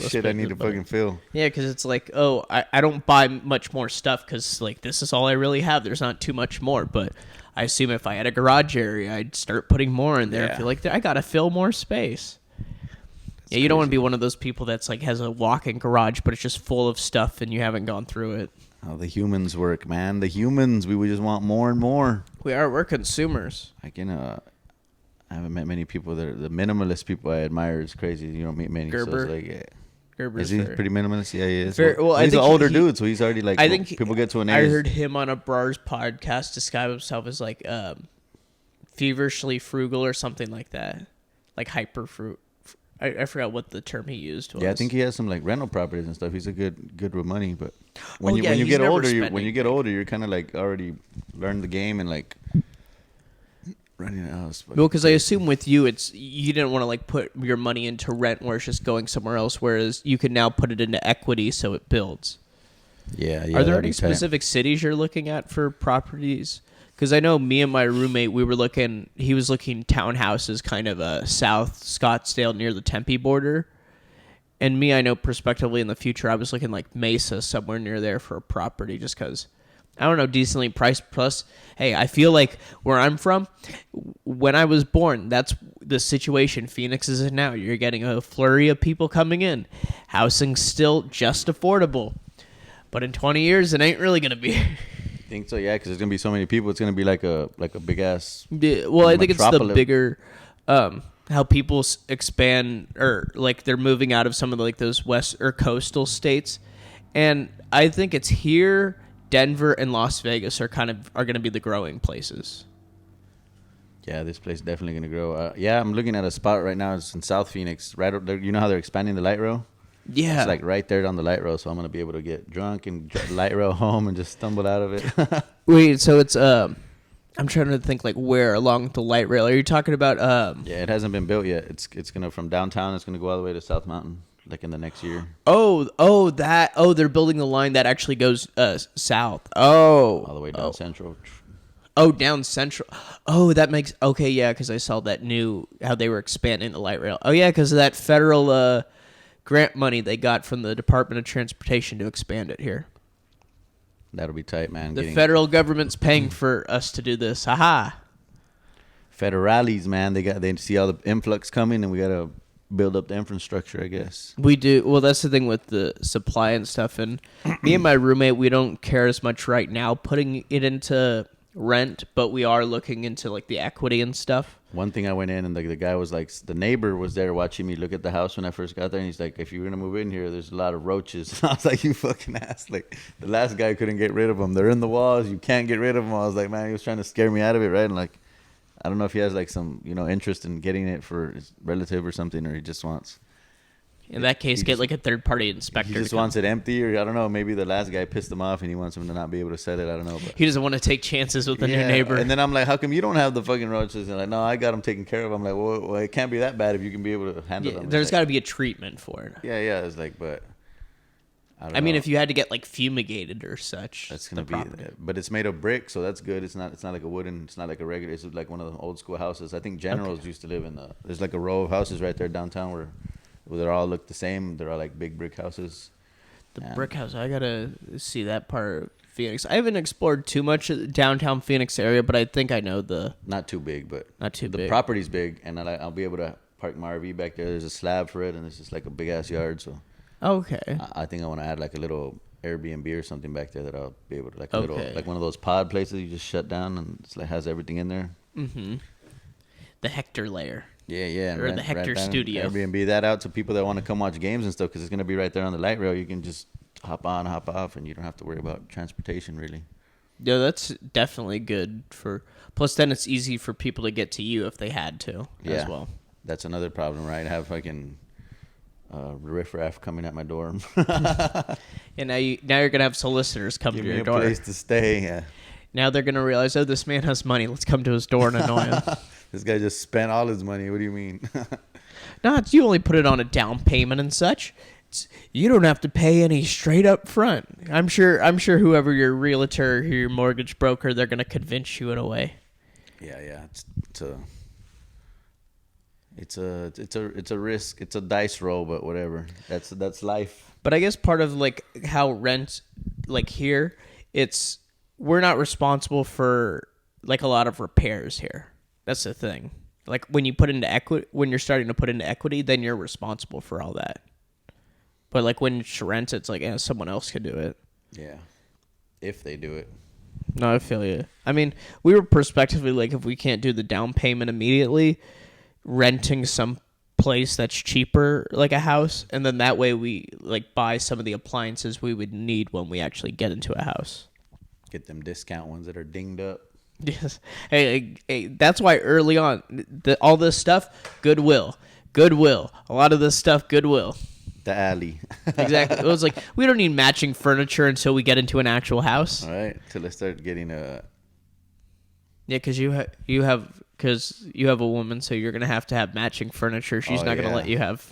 shit I need to fucking fill. Yeah, because it's like, oh, I don't buy much more stuff because like this is all I really have. There's not too much more, but I assume if I had a garage area, I'd start putting more in there. Yeah. I feel like I gotta fill more space. Yeah, you don't want to be one of those people that's like has a walk-in garage, but it's just full of stuff and you haven't gone through it. Oh, the humans work, man. The humans, we just want more and more. We're consumers. I haven't met many people that are the minimalist people I admire. Is crazy. You don't meet many. Gerber. So it's like, yeah. Gerber's is he pretty minimalist? Yeah, he is. He's an older dude, so he's already like. I think people get to an age. I heard him on a Brars podcast describe himself as like feverishly frugal or something like that, like hyper fruit. I forgot what the term he used was. Yeah, I think he has some like rental properties and stuff. He's a good with money, but when you get older, you're kind of like already learned the game and like running a house. Well, because I assume with you, you didn't want to like put your money into rent where it's just going somewhere else, whereas you can now put it into equity so it builds. Yeah. Are there any specific cities you're looking at for properties? Because I know me and my roommate, he was looking townhouses kind of south Scottsdale near the Tempe border. And me, I know prospectively in the future, I was looking like Mesa, somewhere near there for a property just because, I don't know, decently priced. Plus, hey, I feel like where I'm from, when I was born, that's the situation Phoenix is in now. You're getting a flurry of people coming in. Housing's still just affordable. But in 20 years, it ain't really going to be... I think so, yeah, because there's gonna be so many people. It's gonna be like a big ass. Yeah, well, I think it's the bigger, how people expand or like they're moving out of some of like those west or coastal states, and I think it's here, Denver, and Las Vegas are gonna be the growing places. Yeah, this place is definitely gonna grow. Yeah, I'm looking at a spot right now. It's in South Phoenix, right. You know how they're expanding the light rail? Yeah. It's like right there on the light rail, so I'm going to be able to get drunk and light rail home and just stumble out of it. Wait, so it's, I'm trying to think like where along the light rail. Are you talking about, Yeah, it hasn't been built yet. It's going to, from downtown, it's going to go all the way to South Mountain, like in the next year. They're building the line that actually goes, south. Oh. All the way down Central. Oh, down Central. Oh, that makes, okay, yeah, because I saw that how they were expanding the light rail. Oh, yeah, because of that federal, grant money they got from the Department of Transportation to expand it here. That'll be tight, man. The federal government's paying for us to do this. Haha. Federales, man. They see all the influx coming, and we got to build up the infrastructure, I guess. We do. Well, that's the thing with the supply and stuff. And me and my roommate, we don't care as much right now putting it into rent, but we are looking into like the equity and stuff. One thing I went in and the guy was like, the neighbor was there watching me look at the house when I first got there, and he's like, if you're gonna move in here, there's a lot of roaches. And I was like, you fucking ass. Like the last guy couldn't get rid of them. They're in the walls. You can't get rid of them. I was like, man, he was trying to scare me out of it, right? And like, I don't know if he has like some interest in getting it for his relative or something, or he just wants In that case, get like a third-party inspector. He just wants it empty, or I don't know. Maybe the last guy pissed him off, and he wants him to not be able to sell it. I don't know. But he doesn't want to take chances with a new neighbor. And then I'm like, how come you don't have the fucking roaches? And like, no, I got them taken care of. I'm like, well, it can't be that bad if you can be able to handle them. There's like, got to be a treatment for it. Yeah. It's like, but I mean, if you had to get like fumigated or such, that's gonna be. But it's made of brick, so that's good. It's not like a wooden. It's not like a regular. It's like one of the old school houses. I think generals used to live in the. There's like a row of houses right there downtown where they all look the same. They're all like big brick houses. The brick house. I gotta see that part of Phoenix. I haven't explored too much of the downtown Phoenix area, but I think I know the. Not too big, but not too big. The property's big, and I'll be able to park my RV back there. There's a slab for it, and it's just like a big ass yard. So. Okay. I think I want to add like a little Airbnb or something back there that I'll be able to like a little like one of those pod places you just shut down and it's like has everything in there. Mm-hmm. The Hector layer. Yeah, or the Hector studio. Airbnb that out to people that want to come watch games and stuff because it's gonna be right there on the light rail. You can just hop on, hop off, and you don't have to worry about transportation really. Yeah, that's definitely good for. Plus, then it's easy for people to get to you if they had to as well. That's another problem, right? I have fucking riffraff coming at my door. And now you're gonna have solicitors come to your door. Give me a place to stay. Yeah. Now they're gonna realize, oh, this man has money. Let's come to his door and annoy him. This guy just spent all his money. What do you mean? No, you only put it on a down payment and such. You don't have to pay any straight up front. I'm sure whoever your realtor, your mortgage broker, they're gonna convince you in a way. Yeah. It's a risk. It's a dice roll, but whatever. That's life. But I guess part of like how rent, like here, we're not responsible for like a lot of repairs here. That's the thing. Like when you put into equity, when you're starting to put into equity, then you're responsible for all that. But like when it's rent, it's like someone else could do it. Yeah, if they do it. No, I feel you. I mean, we were prospectively like if we can't do the down payment immediately, renting some place that's cheaper, like a house, and then that way we like buy some of the appliances we would need when we actually get into a house. Get them discount ones that are dinged up. Yes. Hey, that's why early on, all this stuff, Goodwill. A lot of this stuff, Goodwill. The alley. Exactly. It was like, we don't need matching furniture until we get into an actual house. All right. Till I start getting Yeah, because you have a woman, so you're going to have matching furniture. She's not going to let you have...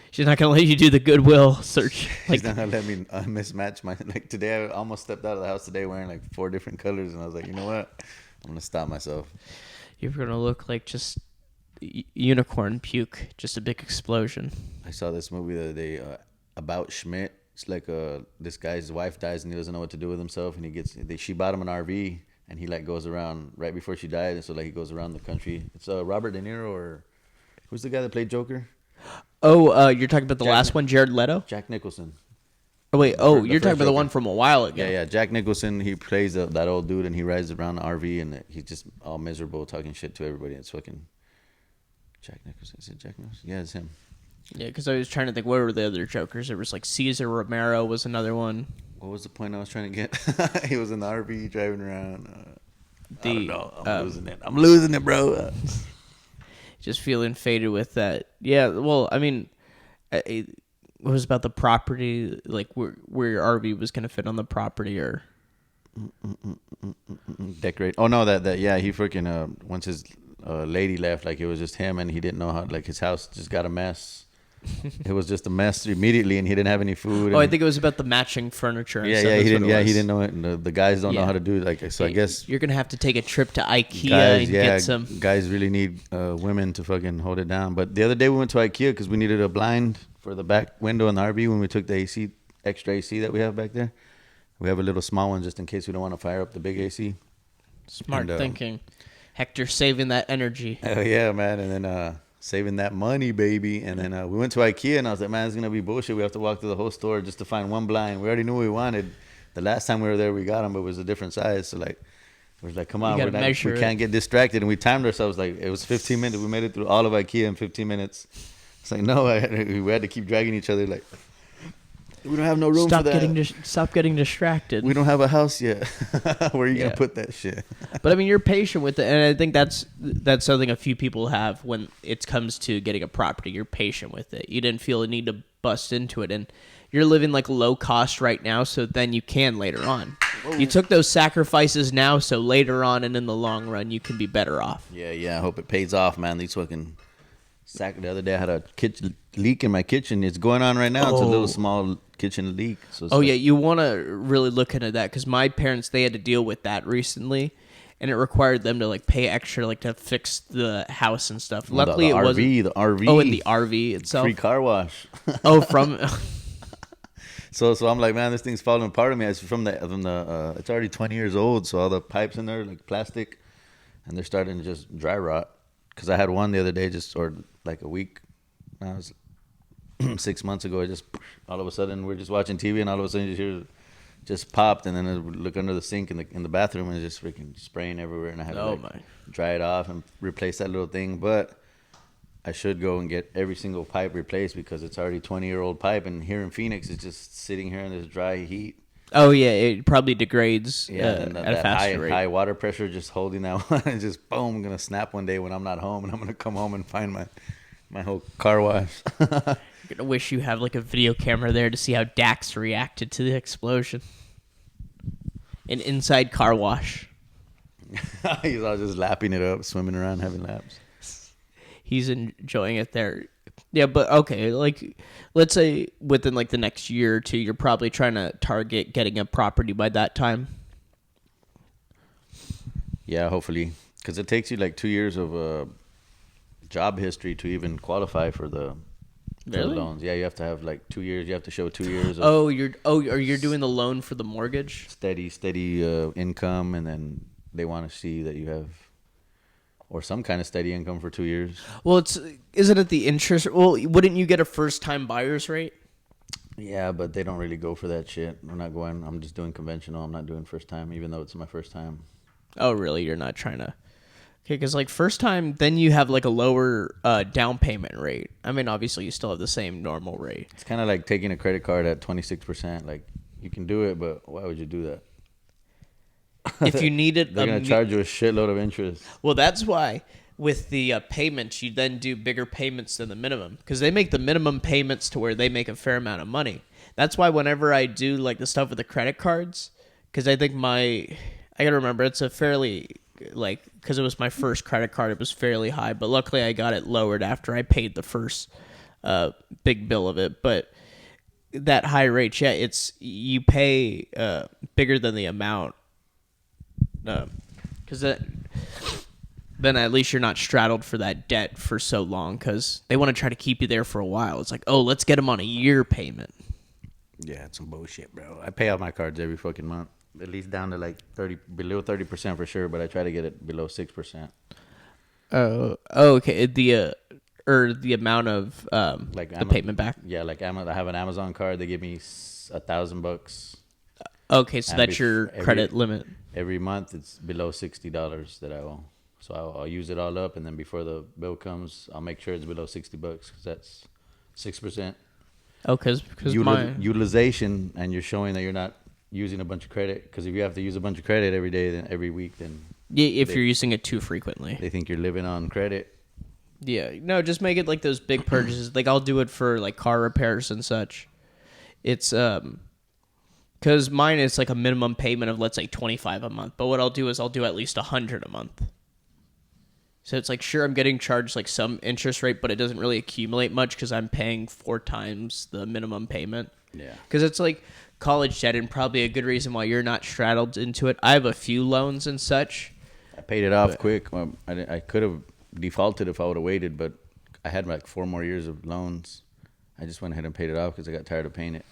She's not going to let you do the Goodwill search. She's not going to let me mismatch my... Like, today, I almost stepped out of the house today wearing, like, 4 different colors, and I was like, you know what? I'm going to stop myself. You're going to look like just unicorn puke. Just a big explosion. I saw this movie the other day, About Schmidt. It's like this guy's wife dies, and he doesn't know what to do with himself, and she bought him an RV, and he, like, goes around right before she died, and so, like, he goes around the country. It's Robert De Niro, or... Who's the guy that played Joker? Oh, you're talking about the last one, Jared Leto? Jack Nicholson. Oh, wait. You're talking about the one from a while ago. Yeah. Jack Nicholson, he plays that old dude, and he rides around the RV, and he's just all miserable, talking shit to everybody. It's fucking Jack Nicholson. Is it Jack Nicholson? Yeah, it's him. Yeah, because I was trying to think, what were the other Jokers? There was like Cesar Romero was another one. What was the point I was trying to get? He was in the RV driving around. I don't know. I'm losing it, bro. Just feeling faded with that. Yeah, well, I mean, it was about the property, like where your RV was going to fit on the property, or decorate. Oh no, that yeah, he freaking once his lady left, like it was just him, and he didn't know how. Like his house just got a mess. It was just a mess immediately, and he didn't have any food. Oh, I think it was about the matching furniture. And yeah, he didn't. Yeah, he didn't know it. And the guys don't know how to do it. Like, so I guess you're gonna have to take a trip to IKEA and get some. Guys really need women to fucking hold it down. But the other day we went to IKEA because we needed a blind for the back window in the RV when we took the extra AC that we have back there. We have a little small one just in case we don't want to fire up the big AC. Smart thinking. Hector saving that energy. Oh yeah, man, and then. Saving that money, baby. And then we went to IKEA, and I was like, man, it's going to be bullshit. We have to walk through the whole store just to find one blind. We already knew what we wanted. The last time we were there, we got them, but it was a different size. So, like, we was like, come on, we can't get distracted. And we timed ourselves. Like, it was 15 minutes. We made it through all of IKEA in 15 minutes. It's like, no, we had to keep dragging each other. Like, We don't have no room for that. Stop getting distracted. We don't have a house yet. Where are you gonna put that shit? But I mean, you're patient with it, and I think that's something a few people have when it comes to getting a property. You're patient with it. You didn't feel a need to bust into it, and you're living like low cost right now, so then you can later on. Whoa. You took those sacrifices now, so later on and in the long run, you can be better off. Yeah. I hope it pays off, man. These fucking the other day I had a kitchen leak in my kitchen. It's going on right now. It's a little small kitchen leak. So you want to really look into that, because my parents, they had to deal with that recently, and it required them to like pay extra like to fix the house and stuff. Luckily, it wasn't the RV. Oh, and the RV itself. Free car wash. From. So I'm like, man, this thing's falling apart on me. It's from the it's already 20 years old, so all the pipes in there like plastic, and they're starting to just dry rot. Because I had one the other day, or like a week. I was 6 months ago. All of a sudden we're just watching TV, and all of a sudden you just hear just popped, and then I look under the sink in the bathroom, and it's just freaking spraying everywhere, and I had to dry it off and replace that little thing. But I should go and get every single pipe replaced, because it's already 20-year-old pipe, and here in Phoenix it's just sitting here in this dry heat. Oh yeah, it probably degrades at a faster rate. High water pressure just holding that one, and just boom, gonna snap one day when I'm not home, and I'm gonna come home and find my whole car wash. You're gonna wish you have like a video camera there to see how Dax reacted to the explosion. An inside car wash. He's all just lapping it up, swimming around, having laps. He's enjoying it there. Yeah, but okay, like let's say within like the next year or two, you're probably trying to target getting a property by that time. Yeah, hopefully, because it takes you like 2 years of job history to even qualify for the loans. Yeah, you have to have like 2 years. You have to show 2 years. You're doing the loan for the mortgage? Steady income, and then they want to see that you have. Or some kind of steady income for 2 years. Well, isn't it the interest? Well, wouldn't you get a first-time buyer's rate? Yeah, but they don't really go for that shit. I'm just doing conventional. I'm not doing first time, even though it's my first time. Oh, really? You're not trying to... Okay, because like first time, then you have like a lower down payment rate. I mean, obviously you still have the same normal rate. It's kind of like taking a credit card at 26%. Like, you can do it, but why would you do that? If you need it, they're going to charge you a shitload of interest. Well, that's why with the payments, you then do bigger payments than the minimum, because they make the minimum payments to where they make a fair amount of money. That's why whenever I do like the stuff with the credit cards, because I think I got to remember, it's a fairly, like, because it was my first credit card, it was fairly high, but luckily I got it lowered after I paid the first big bill of it. But that high rate, you pay bigger than the amount. Because then at least you're not straddled for that debt for so long, because they want to try to keep you there for a while. It's like, oh, let's get them on a year payment. Yeah, it's some bullshit, bro. I pay out my cards every fucking month, at least down to like below 30% for sure, but I try to get it below 6%. Oh, okay. The amount of like the payment back. Yeah, like I have an Amazon card. They give me $1,000. Okay, so that's your credit limit. Every month, it's below $60 that I owe. So I'll use it all up, and then before the bill comes, I'll make sure it's below $60 because that's 6%. Oh, because utilization, and you're showing that you're not using a bunch of credit. Because if you have to use a bunch of credit every day, then every week, then you're using it too frequently, they think you're living on credit. Yeah, no, just make it like those big purchases. Like I'll do it for like car repairs and such. It's because mine is like a minimum payment of, let's say, $25 a month. But what I'll do is I'll do at least $100 a month. So it's like, sure, I'm getting charged like some interest rate, but it doesn't really accumulate much because I'm paying 4 times the minimum payment. Yeah. Because it's like college debt, and probably a good reason why you're not straddled into it. I have a few loans and such. I paid it off quick. I could have defaulted if I would have waited, but I had like 4 more years of loans. I just went ahead and paid it off because I got tired of paying it.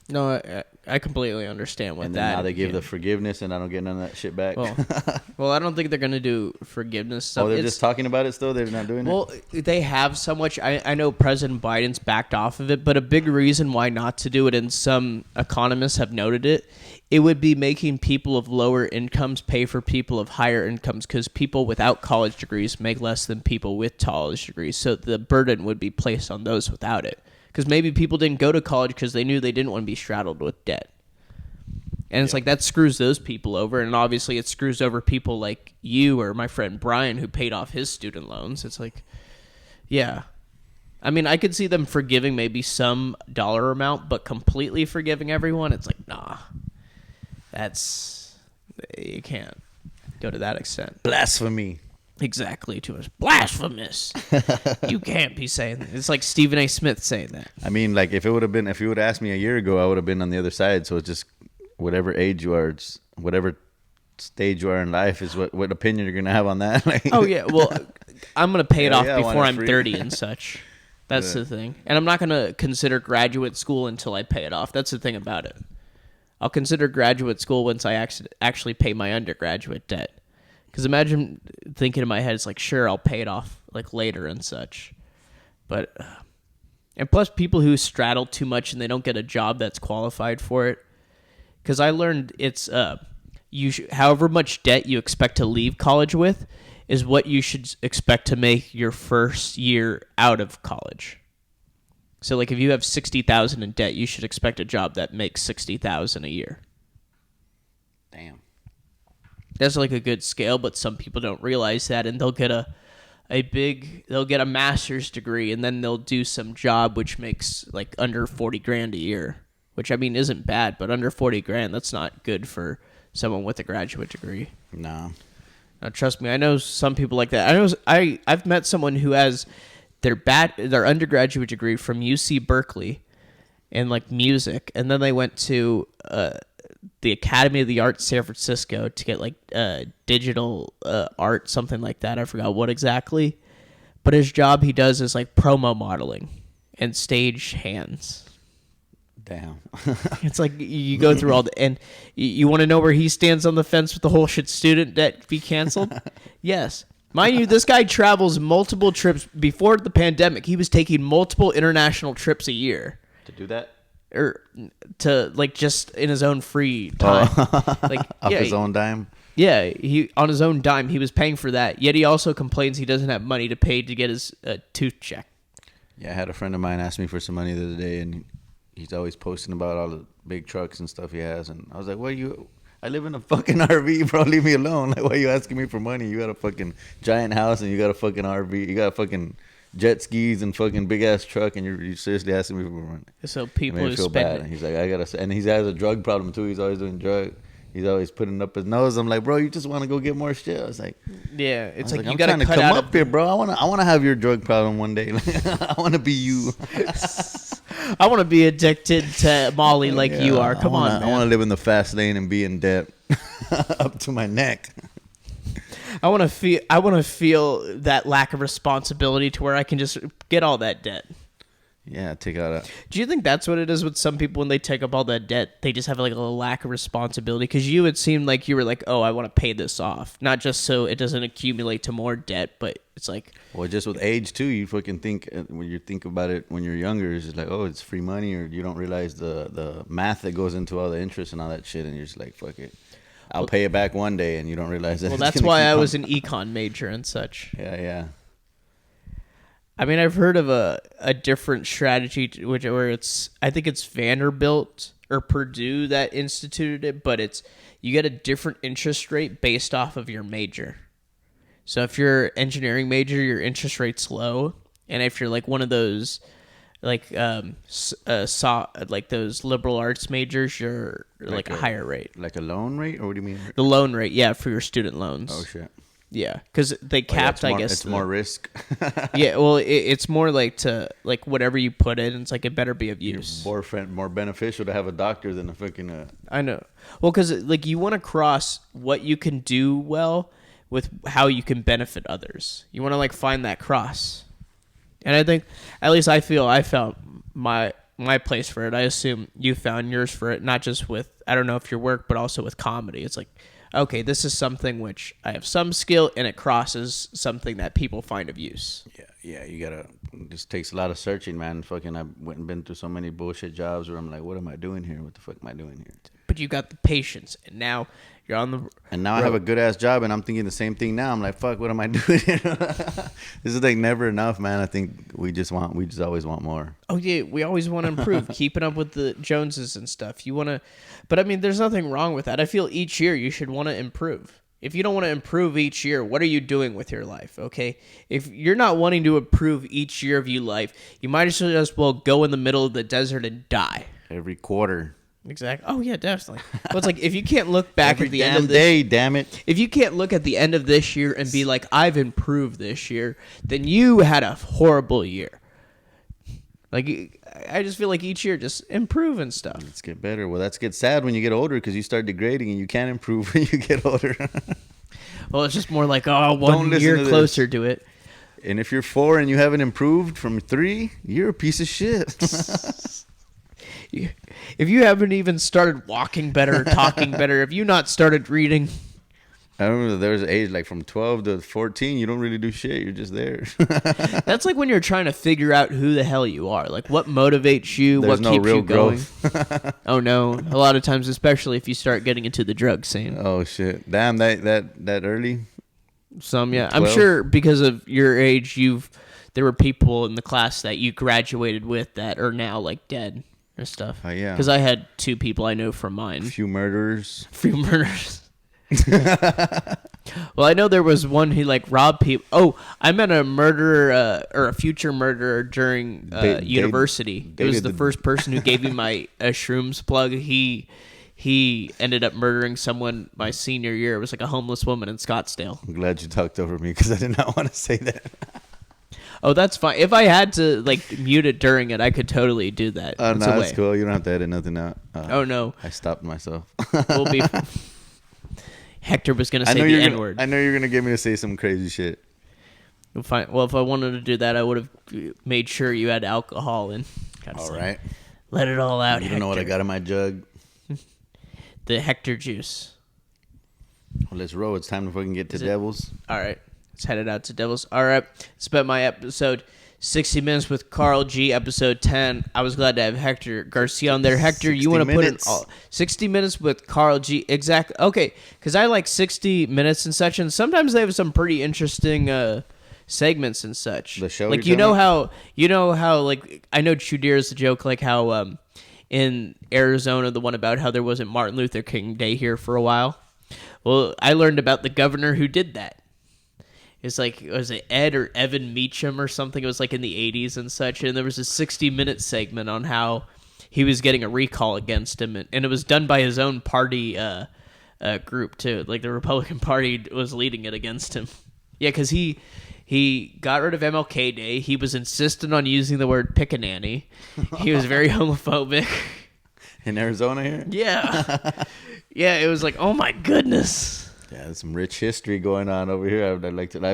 No, I completely understand what and that. And then now they give the forgiveness, and I don't get none of that shit back. Well, I don't think they're gonna do forgiveness stuff. Oh, they're just talking about it still. They're not doing it. Well, they have so much. I know President Biden's backed off of it, but a big reason why not to do it, and some economists have noted it, it would be making people of lower incomes pay for people of higher incomes, because people without college degrees make less than people with college degrees. So the burden would be placed on those without it. Because maybe people didn't go to college because they knew they didn't want to be straddled with debt. And it's like that screws those people over. And obviously it screws over people like you or my friend Brian who paid off his student loans. It's like, yeah. I mean, I could see them forgiving maybe some dollar amount, but completely forgiving everyone, it's like, nah. You can't go to that extent. Blasphemy. Exactly, to us. Blasphemous. You can't be saying that. It's like Stephen A. Smith saying that. I mean, like if you would have asked me a year ago, I would have been on the other side. So it's just whatever age you are, it's whatever stage you are in life is what opinion you're going to have on that. Like, Oh, yeah. Well, I'm going to pay it off yeah, before I'm 30 and such. That's the thing. And I'm not going to consider graduate school until I pay it off. That's the thing about it. I'll consider graduate school once I actually pay my undergraduate debt. Because imagine thinking in my head, it's like, sure, I'll pay it off like later and such. But, and plus people who straddle too much and they don't get a job that's qualified for it. Because I learned it's, however much debt you expect to leave college with is what you should expect to make your first year out of college. So like if you have $60,000 in debt, you should expect a job that makes $60,000 a year. damn. That's like a good scale, but some people don't realize that, and they'll get they'll get a master's degree, and then they'll do some job which makes like under $40,000 a year, which I mean isn't bad, but under $40,000, that's not good for someone with a graduate degree. No. Now, trust me, I know some people like that. I've met someone who has their undergraduate degree from UC Berkeley in like music, and then they went to the Academy of the Arts San Francisco to get like digital art, something like that. I forgot what exactly, but his job he does is like promo modeling and stage hands. Damn. It's like you go through all the, and you want to know where he stands on the fence with the whole should student debt be canceled? Yes. Mind you, this guy travels multiple trips. Before the pandemic, he was taking multiple international trips a year. To do that? Or to like just in his own free time. Like Off his own dime? Yeah, he on his own dime, he was paying for that. Yet he also complains he doesn't have money to pay to get his tooth checked. Yeah, I had a friend of mine ask me for some money the other day, and he's always posting about all the big trucks and stuff he has. And I was like, I live in a fucking RV, bro. Leave me alone. Like, why are you asking me for money? You got a fucking giant house and you got a fucking RV. You got fucking jet skis and fucking big ass truck, and you're seriously asking me for money. So people who feel bad. And he's like, and he has a drug problem too. He's always doing drugs. He's always putting up his nose. I'm like, bro, you just want to go get more shit. I was like, yeah, it's like you I'm gotta trying to cut come out up here, bro. I want to have your drug problem one day. I want to be you. I want to be addicted to Molly like you are. Come on, man. I want to live in the fast lane and be in debt up to my neck. I want to feel that lack of responsibility to where I can just get all that debt. Yeah, take out a... Do you think that's what it is with some people when they take up all that debt? They just have like a lack of responsibility? Because you, it seemed like you were like, oh, I want to pay this off. Not just so it doesn't accumulate to more debt, but it's like... Well, just with age, too, you fucking think... When you think about it when you're younger, it's just like, oh, it's free money, or you don't realize the math that goes into all the interest and all that shit, and you're just like, fuck it. I'll pay it back one day, and you don't realize that. Well, that's why I was an econ major and such. Yeah. I mean, I've heard of a different strategy where I think it's Vanderbilt or Purdue that instituted it, but you get a different interest rate based off of your major. So if you're engineering major, your interest rate's low, and if you're like one of those like like those liberal arts majors, you're like a higher rate. Like a loan rate, or what do you mean? The loan rate, yeah, for your student loans. Oh shit. Yeah, because they capped, I guess. It's more risk. Yeah, well, it's more like whatever you put in, it's like it better be of use. More beneficial to have a doctor than a fucking... I know. Well, because like you want to cross what you can do well with how you can benefit others. You want to like find that cross. And I think, at least I feel I found my place for it. I assume you found yours for it, not just with, I don't know if your work, but also with comedy. It's like, okay, this is something which I have some skill, and it crosses something that people find of use. Yeah, you gotta. It just takes a lot of searching, man. Fucking, I went and been through so many bullshit jobs where I'm like, what am I doing here? What the fuck am I doing here? But you got the patience, and now You're on the And now road. I have a good ass job, and I'm thinking the same thing now. I'm like, fuck, what am I doing? This is like never enough, man. I think we just always want more. Oh yeah, we always want to improve, keeping up with the Joneses and stuff. You want to, but I mean, there's nothing wrong with that. I feel each year you should want to improve. If you don't want to improve each year, what are you doing with your life? Okay, if you're not wanting to improve each year of your life, you might as well go in the middle of the desert and die. Every quarter. Exactly. Oh yeah, definitely. Well, it's like if you can't look back Every at the damn end of this, day, damn it. if you can't look at the end of this year and be like, I've improved this year, then you had a horrible year. Like, I just feel like each year just improve and stuff. Let's get better. Well, that's get sad when you get older because you start degrading and you can't improve when you get older. Well, it's just more like, oh, one Don't listen year to this. closer to it. And if you're 4 and you haven't improved from 3, you're a piece of shit. If you haven't even started walking better, talking better, if you not started reading, I remember there was an age like from 12 to 14, you don't really do shit. You're just there. that's like when you're trying to figure out who the hell you are. Like, what motivates you, There's what no keeps real you going. growth. Oh, no. A lot of times, especially if you start getting into the drug scene. Oh, shit. Damn, that early? Some, yeah. I'm 12? sure because of your age, there were people in the class that you graduated with that are now, like, dead or stuff. Oh, yeah. Because I had 2 people I know from mine. A few murderers. Few murders. Well, I know there was one who like robbed people. Oh, I met a murderer or a future murderer during university. It was the first person who gave me my shrooms plug. He ended up murdering someone my senior year. It was like a homeless woman in Scottsdale. I'm glad you talked over me because I did not want to say that. Oh, that's fine. If I had to like mute it during it, I could totally do that. Oh, It's no, a that's way. cool. You don't have to edit nothing out. Oh no, I stopped myself. we'll be. Hector was gonna say the N word. I know you're gonna get me to say some crazy shit. Fine. Well, if I wanted to do that, I would have made sure you had alcohol and. All right. Let it all out. You don't know what I got in my jug. The Hector juice. Well, let's roll. It's time to fucking get to Devils. All right. Let's head it out to Devils. All right. It's been my episode 60 Minutes with Karl G, episode 10. I was glad to have Hector Garcia on there. Hector, you want to put in 60 Minutes with Karl G? Exactly. Okay. Because I like 60 Minutes and such, and sometimes they have some pretty interesting segments and such. The show, like you know how like I know Chudir is the joke, like how in Arizona, the one about how there wasn't Martin Luther King Day here for a while. Well, I learned about the governor who did that. It's like, was it Ed or Evan Meacham or something? It was like in the 80s and such. And there was a 60-minute segment on how he was getting a recall against him. And it was done by his own party group, too. Like the Republican Party was leading it against him. Yeah, because he got rid of MLK Day. He was insistent on using the word pickaninny. He was very homophobic. In Arizona here? Yeah. Yeah, it was like, oh my goodness. Yeah, there's some rich history going on over here. I've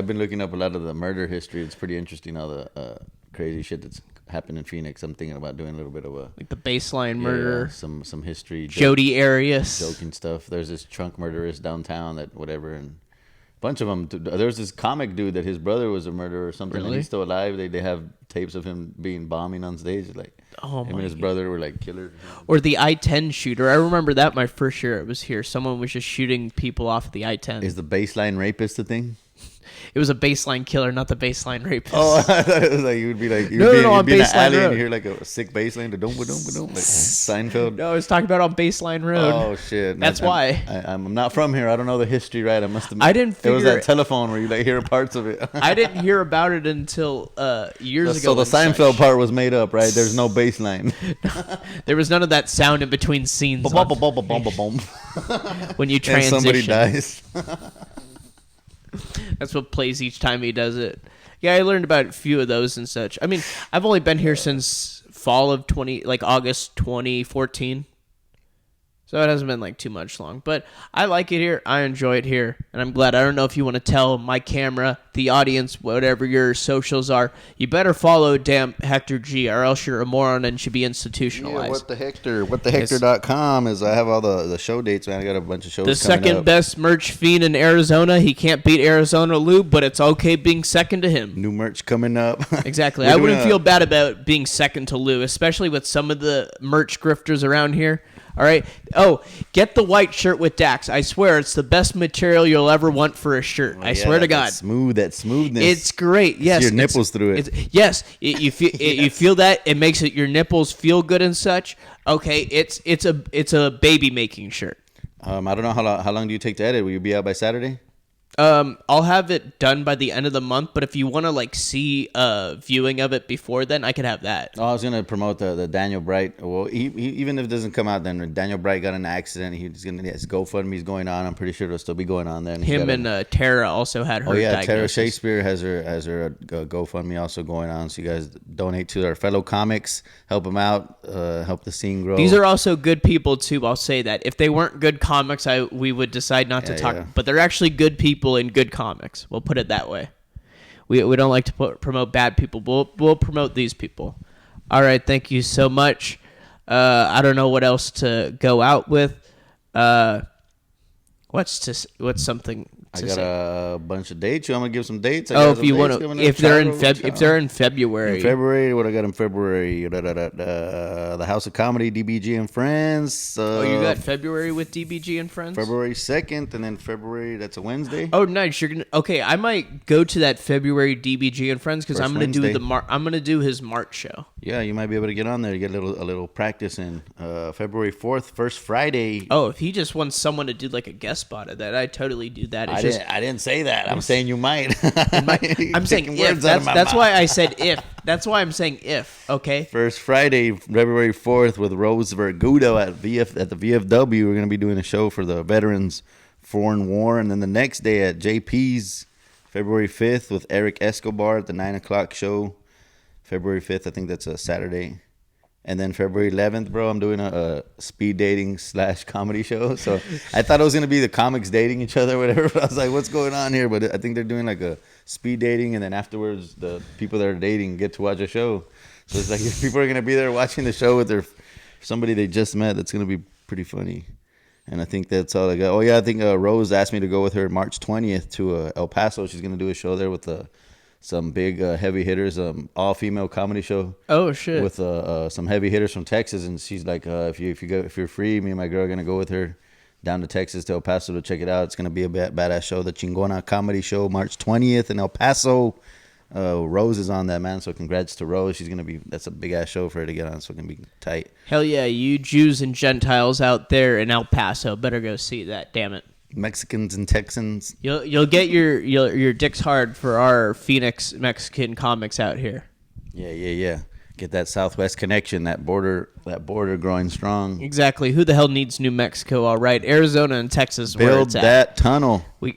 been looking up a lot of the murder history. It's pretty interesting, all the crazy shit that's happened in Phoenix. I'm thinking about doing a little bit of Like the baseline murder. Some history. Jody Arias. Joking stuff. There's this trunk murderess downtown that whatever, and a bunch of them. There's this comic dude that his brother was a murderer or something. Really? And he's still alive. They have tapes of him being bombing on stage. Like Oh him my and his brother were like killers. Or the I-10 shooter. I remember that my first year it was here. Someone was just shooting people off the I-10. Is the baseline rapist a thing? It was a baseline killer, not the baseline rapist. Oh, I thought it was like you'd be like you'd on be in an Baseline alley Road. and you hear like a sick baseline, like Seinfeld. No, I was talking about on Baseline Road. Oh shit! That's why. I'm not from here. I don't know the history, right? I must have. I didn't It was figure- that telephone where you like hear parts of it. I didn't hear about it until years ago. So the and such. Seinfeld part was made up, right? There's no baseline. There was none of that sound in between scenes on- when you And transition. somebody dies. That's what plays each time he does it. Yeah, I learned about a few of those and such. I mean, I've only been here since fall of August 2014. So it hasn't been like too much long, but I like it here. I enjoy it here, and I'm glad. I don't know if you want to tell my camera the audience, whatever your socials are, you better follow damn Hector G, or else you're a moron and should be institutionalized. Yeah, whatthehector.com is I have all the show dates, man. I got a bunch of shows The coming second up. best merch fiend in Arizona. He can't beat Arizona Lou, but it's okay being second to him. New merch coming up. Exactly. I wouldn't feel bad about being second to Lou, especially with some of the merch grifters around here. All right. Oh, get the white shirt with Dax. I swear it's the best material you'll ever want for a shirt. I swear to God. That smoothness. It's great. Yes. Your nipples through it. Yes. You feel you feel that it makes your nipples feel good and such. Okay. It's a baby making shirt. I don't know how long do you take to edit? Will you be out by Saturday? I'll have it done by the end of the month, but if you want to like see a viewing of it before then, I could have that. Oh, I was gonna promote the Daniel Bright. Well, he even if it doesn't come out, then Daniel Bright got in an accident. His GoFundMe's going on. I'm pretty sure it'll still be going on then. Him and Tara also had her. Oh yeah, diagnosis. Tara Shakespeare has her GoFundMe also going on. So you guys donate to our fellow comics, help them out, help the scene grow. These are also good people too. I'll say that if they weren't good comics, we would decide not to talk. Yeah. But they're actually good people in good comics. We'll put it that way. We don't like to promote bad people. We'll promote these people. All right, thank you so much. I don't know what else to go out with. What's something I to got say? a bunch of dates. I'm gonna give some dates. If you want to, if they're in February. In February, what I got in February? The House of Comedy, DBG and Friends. You got February with DBG and Friends. February 2nd, and then February. That's a Wednesday. Oh, nice. You're gonna I might go to that February DBG and Friends because I'm gonna Wednesday. I'm gonna do his March show. Yeah, you might be able to get on there to get a little practice in. February 4th, first Friday. Oh, if he just wants someone to do like a guest spot of that, I'd totally do that. I didn't say that. I'm saying you might. I'm saying if. That's why I said if. That's why I'm saying if. Okay. First Friday, February 4th, with Rose Vergudo at the VFW. We're gonna be doing a show for the Veterans Foreign War, and then the next day at JP's, February 5th, with Eric Escobar at the 9:00 show. February 5th, I think that's a Saturday. And then February 11th, bro, I'm doing a speed dating / comedy show. So I thought it was going to be the comics dating each other or whatever. But I was like, what's going on here? But I think they're doing like a speed dating. And then afterwards, the people that are dating get to watch a show. So it's like if people are going to be there watching the show with somebody they just met. That's going to be pretty funny. And I think that's all I got. Oh, yeah, I think Rose asked me to go with her March 20th to El Paso. She's going to do a show there with some big heavy hitters, all-female comedy show. Oh shit! With some heavy hitters from Texas, and she's like, if you're free, me and my girl are gonna go with her down to Texas to El Paso to check it out. It's gonna be a badass show, the Chingona Comedy Show, March 20th in El Paso. Rose is on that, man. So congrats to Rose. That's a big ass show for her to get on. So it's gonna be tight. Hell yeah, you Jews and Gentiles out there in El Paso better go see that. Damn it. Mexicans and Texans. You'll get your dicks hard for our Phoenix Mexican comics out here. Yeah. Get that Southwest connection, that border growing strong. Exactly. Who the hell needs New Mexico? All right, Arizona and Texas. Build where it's that at. tunnel. We're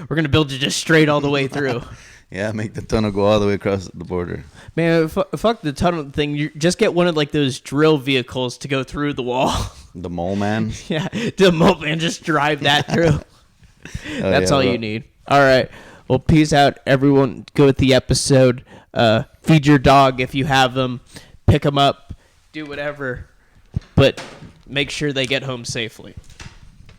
gonna build it just straight all the way through. Yeah, make the tunnel go all the way across the border. Man, fuck the tunnel thing. You just get one of like those drill vehicles to go through the wall. The mole man. Yeah, the mole man, just drive that through. That's all you need. All right. Well, peace out, everyone. Go with the episode. Feed your dog if you have them. Pick them up. Do whatever. But make sure they get home safely.